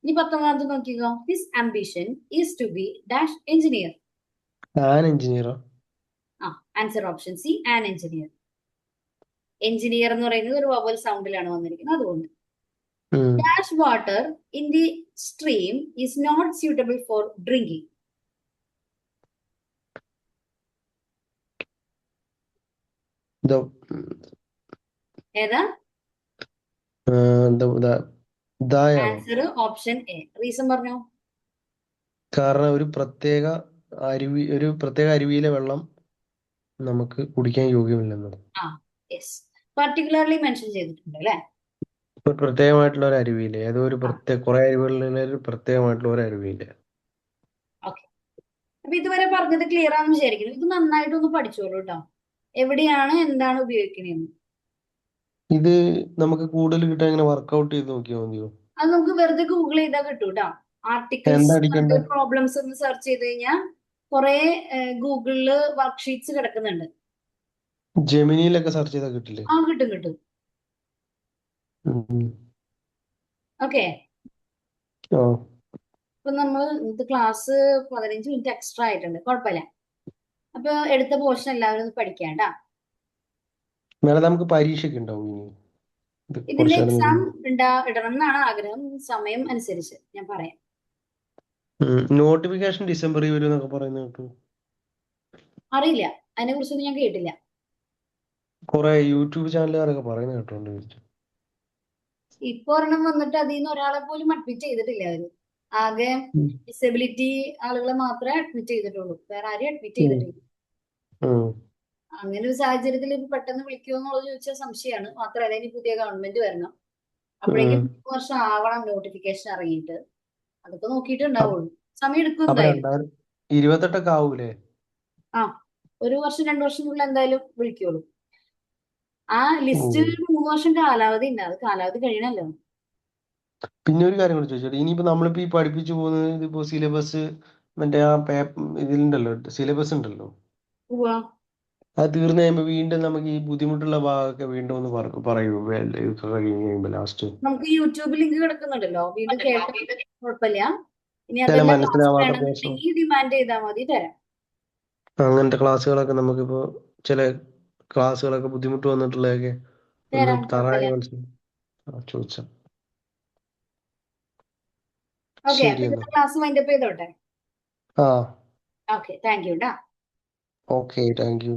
ഇനി 19ാമത്തെ നോക്കിക്കോ. His ambition is to be dash engineer. An എഞ്ചിനീയറോ? Answer option C, an engineer. Engineer എന്ന് പറയുന്നത് ഒരു വവൽ സൗണ്ടിലാണ് വന്നിരിക്കുന്നത്, അതുകൊണ്ട്. ഉം. Dash water in the stream is not suitable for drinking. The ഏതാ? ദായാണോ? Answer option A. റീസൺ പറഞ്ഞോ. കാരണം ഒരു പ്രത്യേക അരുവിയിലെ വെള്ളം നമുക്ക് കുടിക്കാൻ യോഗ്യമില്ലെന്നത്. യെസ്, പർട്ടിക്കുലർലി മെൻഷൻ ചെയ്തിട്ടുണ്ട് അല്ലെ. ഇപ്പൊ പ്രത്യേകമായിട്ടുള്ള ഒരു അരുവിയില്ലേ, ഏതോ ഒരു കുറെ അരുവികളിലെ ഒരു പ്രത്യേകമായിട്ടുള്ള ഒരു അരുവിയില്ലേ. ഓക്കെ. അപ്പൊ ഇതുവരെ പറഞ്ഞത് ക്ലിയർ ആണെന്ന് വിചാരിക്കുന്നു. ഇത് നന്നായിട്ടൊന്ന് പഠിച്ചോളൂ കേട്ടോ, എവിടെയാണ് എന്താണ് ഉപയോഗിക്കണേന്ന്. ഇത് നമുക്ക് കൂടുതൽ കിട്ടാൻ ഇങ്ങനെ വർക്ക്ഔട്ട് ചെയ്ത് നോക്കിയാൽ മതിയോ? അത് നമുക്ക് വെറുതെ ഗൂഗിൾ ചെയ്താൽ കിട്ടും കേട്ടോ. ആർട്ടിക്കിൾസ് എന്താ അടിക്കണ്ടേ? പ്രോബ്ലംസ് എന്ന് സെർച്ച് ചെയ്ത് കഴിഞ്ഞാൽ കുറെ ഗൂഗിളില് വർക്ക്ഷീറ്റ്സ് കിടക്കുന്നുണ്ട്. ജെമിനിയിലൊക്കെ സെർച്ച് ചെയ്താൽ കിട്ടില്ലേ? കിട്ടും കിട്ടും. ഉം. ഓക്കെ. ആ. ഇപ്പൊ നമ്മൾ ഇത് ക്ലാസ് 15 മിനിറ്റ് എക്സ്ട്രാ ആയിട്ടുണ്ട്, കുഴപ്പമില്ല. അപ്പൊ എടുത്ത പോർഷൻ എല്ലാവരും ഒന്ന് പഠിക്കാണ്ട. മേഡം നമുക്ക് പരീക്ഷയ്ക്ക് ഉണ്ടാവും ഇനി ഇത് ഇതിന്റെ കുറച്ച് നേരം എക്സാം കഴിയുമ്പോ. ഇടണം എന്നാണ് ആഗ്രഹം. സമയം അനുസരിച്ച് ഞാൻ പറയാം. നോട്ടിഫിക്കേഷൻ ഡിസംബറിൽ വരും എന്നൊക്കെ പറയുന്നത് കേട്ടു. അറിയില്ല, അതിനെ കുറിച്ചൊന്നും ഞാൻ കേട്ടില്ല. കുറെ യൂട്യൂബ് ചാനലുകാരൊക്കെ പറയുന്നത് കേട്ടോണ്ട് ചോദിച്ചു. ഇപ്പൊ ഒരെണ്ണം വന്നിട്ട് അതിൽ നിന്ന് ഒരാളെ പോലും അഡ്മിറ്റ് ചെയ്തിട്ടില്ല അവര്. ആകെ ഉം. ഡിസബിലിറ്റി ആളുകളെ മാത്രമേ അഡ്മിറ്റ് ചെയ്തിട്ടുള്ളൂ, വേറെ ആരെയും അഡ്മിറ്റ് ഉം. ചെയ്തിട്ടില്ല. ഉം. അങ്ങനെ ഒരു സാഹചര്യത്തിൽ ഇപ്പൊ പെട്ടെന്ന് വിളിക്കുമോ എന്നുള്ളത് ചോദിച്ചാൽ സംശയമാണ്. മാത്രമല്ല ഇനി പുതിയ ഗവൺമെന്റ് വരണം, അപ്പോഴേക്കും ഉം. 3 വർഷം ആവണം നോട്ടിഫിക്കേഷൻ ഇറങ്ങിയിട്ട്. അതൊക്കെ നോക്കിയിട്ട് അപ്പൊ ഉണ്ടാവുള്ളൂ. സമയം എടുക്കും അപ്പൊ എന്തായാലും. 2028 ആവൂലേ? ഒരു വർഷം 2 വർഷത്തിനുള്ളിൽ എന്തായാലും വിളിക്കുള്ളൂ. ആ ലിസ്റ്റ് ഉം. 3 വർഷം കാലാവധി ഉണ്ട്, അത് കാലാവധി കഴിയണല്ലോ. പിന്നെ ഒരു കാര്യം കൂടി ചോദിച്ചോട്ടെ, ഇനിയിപ്പോ നമ്മളിപ്പോ ഈ പഠിപ്പിച്ചു പോകുന്നത് ഇതിപ്പോ സിലബസ് മറ്റേ ആ ഇതിലുണ്ടല്ലോ, സിലബസ് ഉണ്ടല്ലോ, ഉവ്വ. അത് തീർന്നു കഴിയുമ്പോ വീണ്ടും നമുക്ക് ഈ ബുദ്ധിമുട്ടുള്ള ഭാഗമൊക്കെ വീണ്ടും ഒന്ന് പറയൂ ഇതൊക്കെ കഴിഞ്ഞ് കഴിയുമ്പോ ലാസ്റ്റ് നമുക്ക് യൂട്യൂബ് ലിങ്ക് കിടക്കുന്നുണ്ടല്ലോ, വീണ്ടും കേട്ട കുഴപ്പമില്ല. ഇനി ചില അതല്ല ക്ലാസ് മനസ്സിലാവാത്ത പോർഷൻ വേണമെന്നുണ്ടെങ്കിൽ ഡിമാൻഡ് ചെയ്താൽ മതി, തരാം. അങ്ങനത്തെ ക്ലാസ്സുകളൊക്കെ നമുക്കിപ്പോ ചില ക്ലാസ്സുകളൊക്കെ ബുദ്ധിമുട്ട് വന്നിട്ടുള്ളതൊക്കെ ഒന്ന് തരാം, തറായി കുഴപ്പമില്ല. മനസ്സിലായി ചോദിച്ചാ. ഓക്കെ, അപ്പൊ ശരി എന്നാ. ഇന്നത്തെ ക്ലാസ് വൈൻഡപ്പ് ചെയ്തോട്ടെ. ആ. ഓക്കെ, താങ്ക് യു ടാ. Okay, thank you.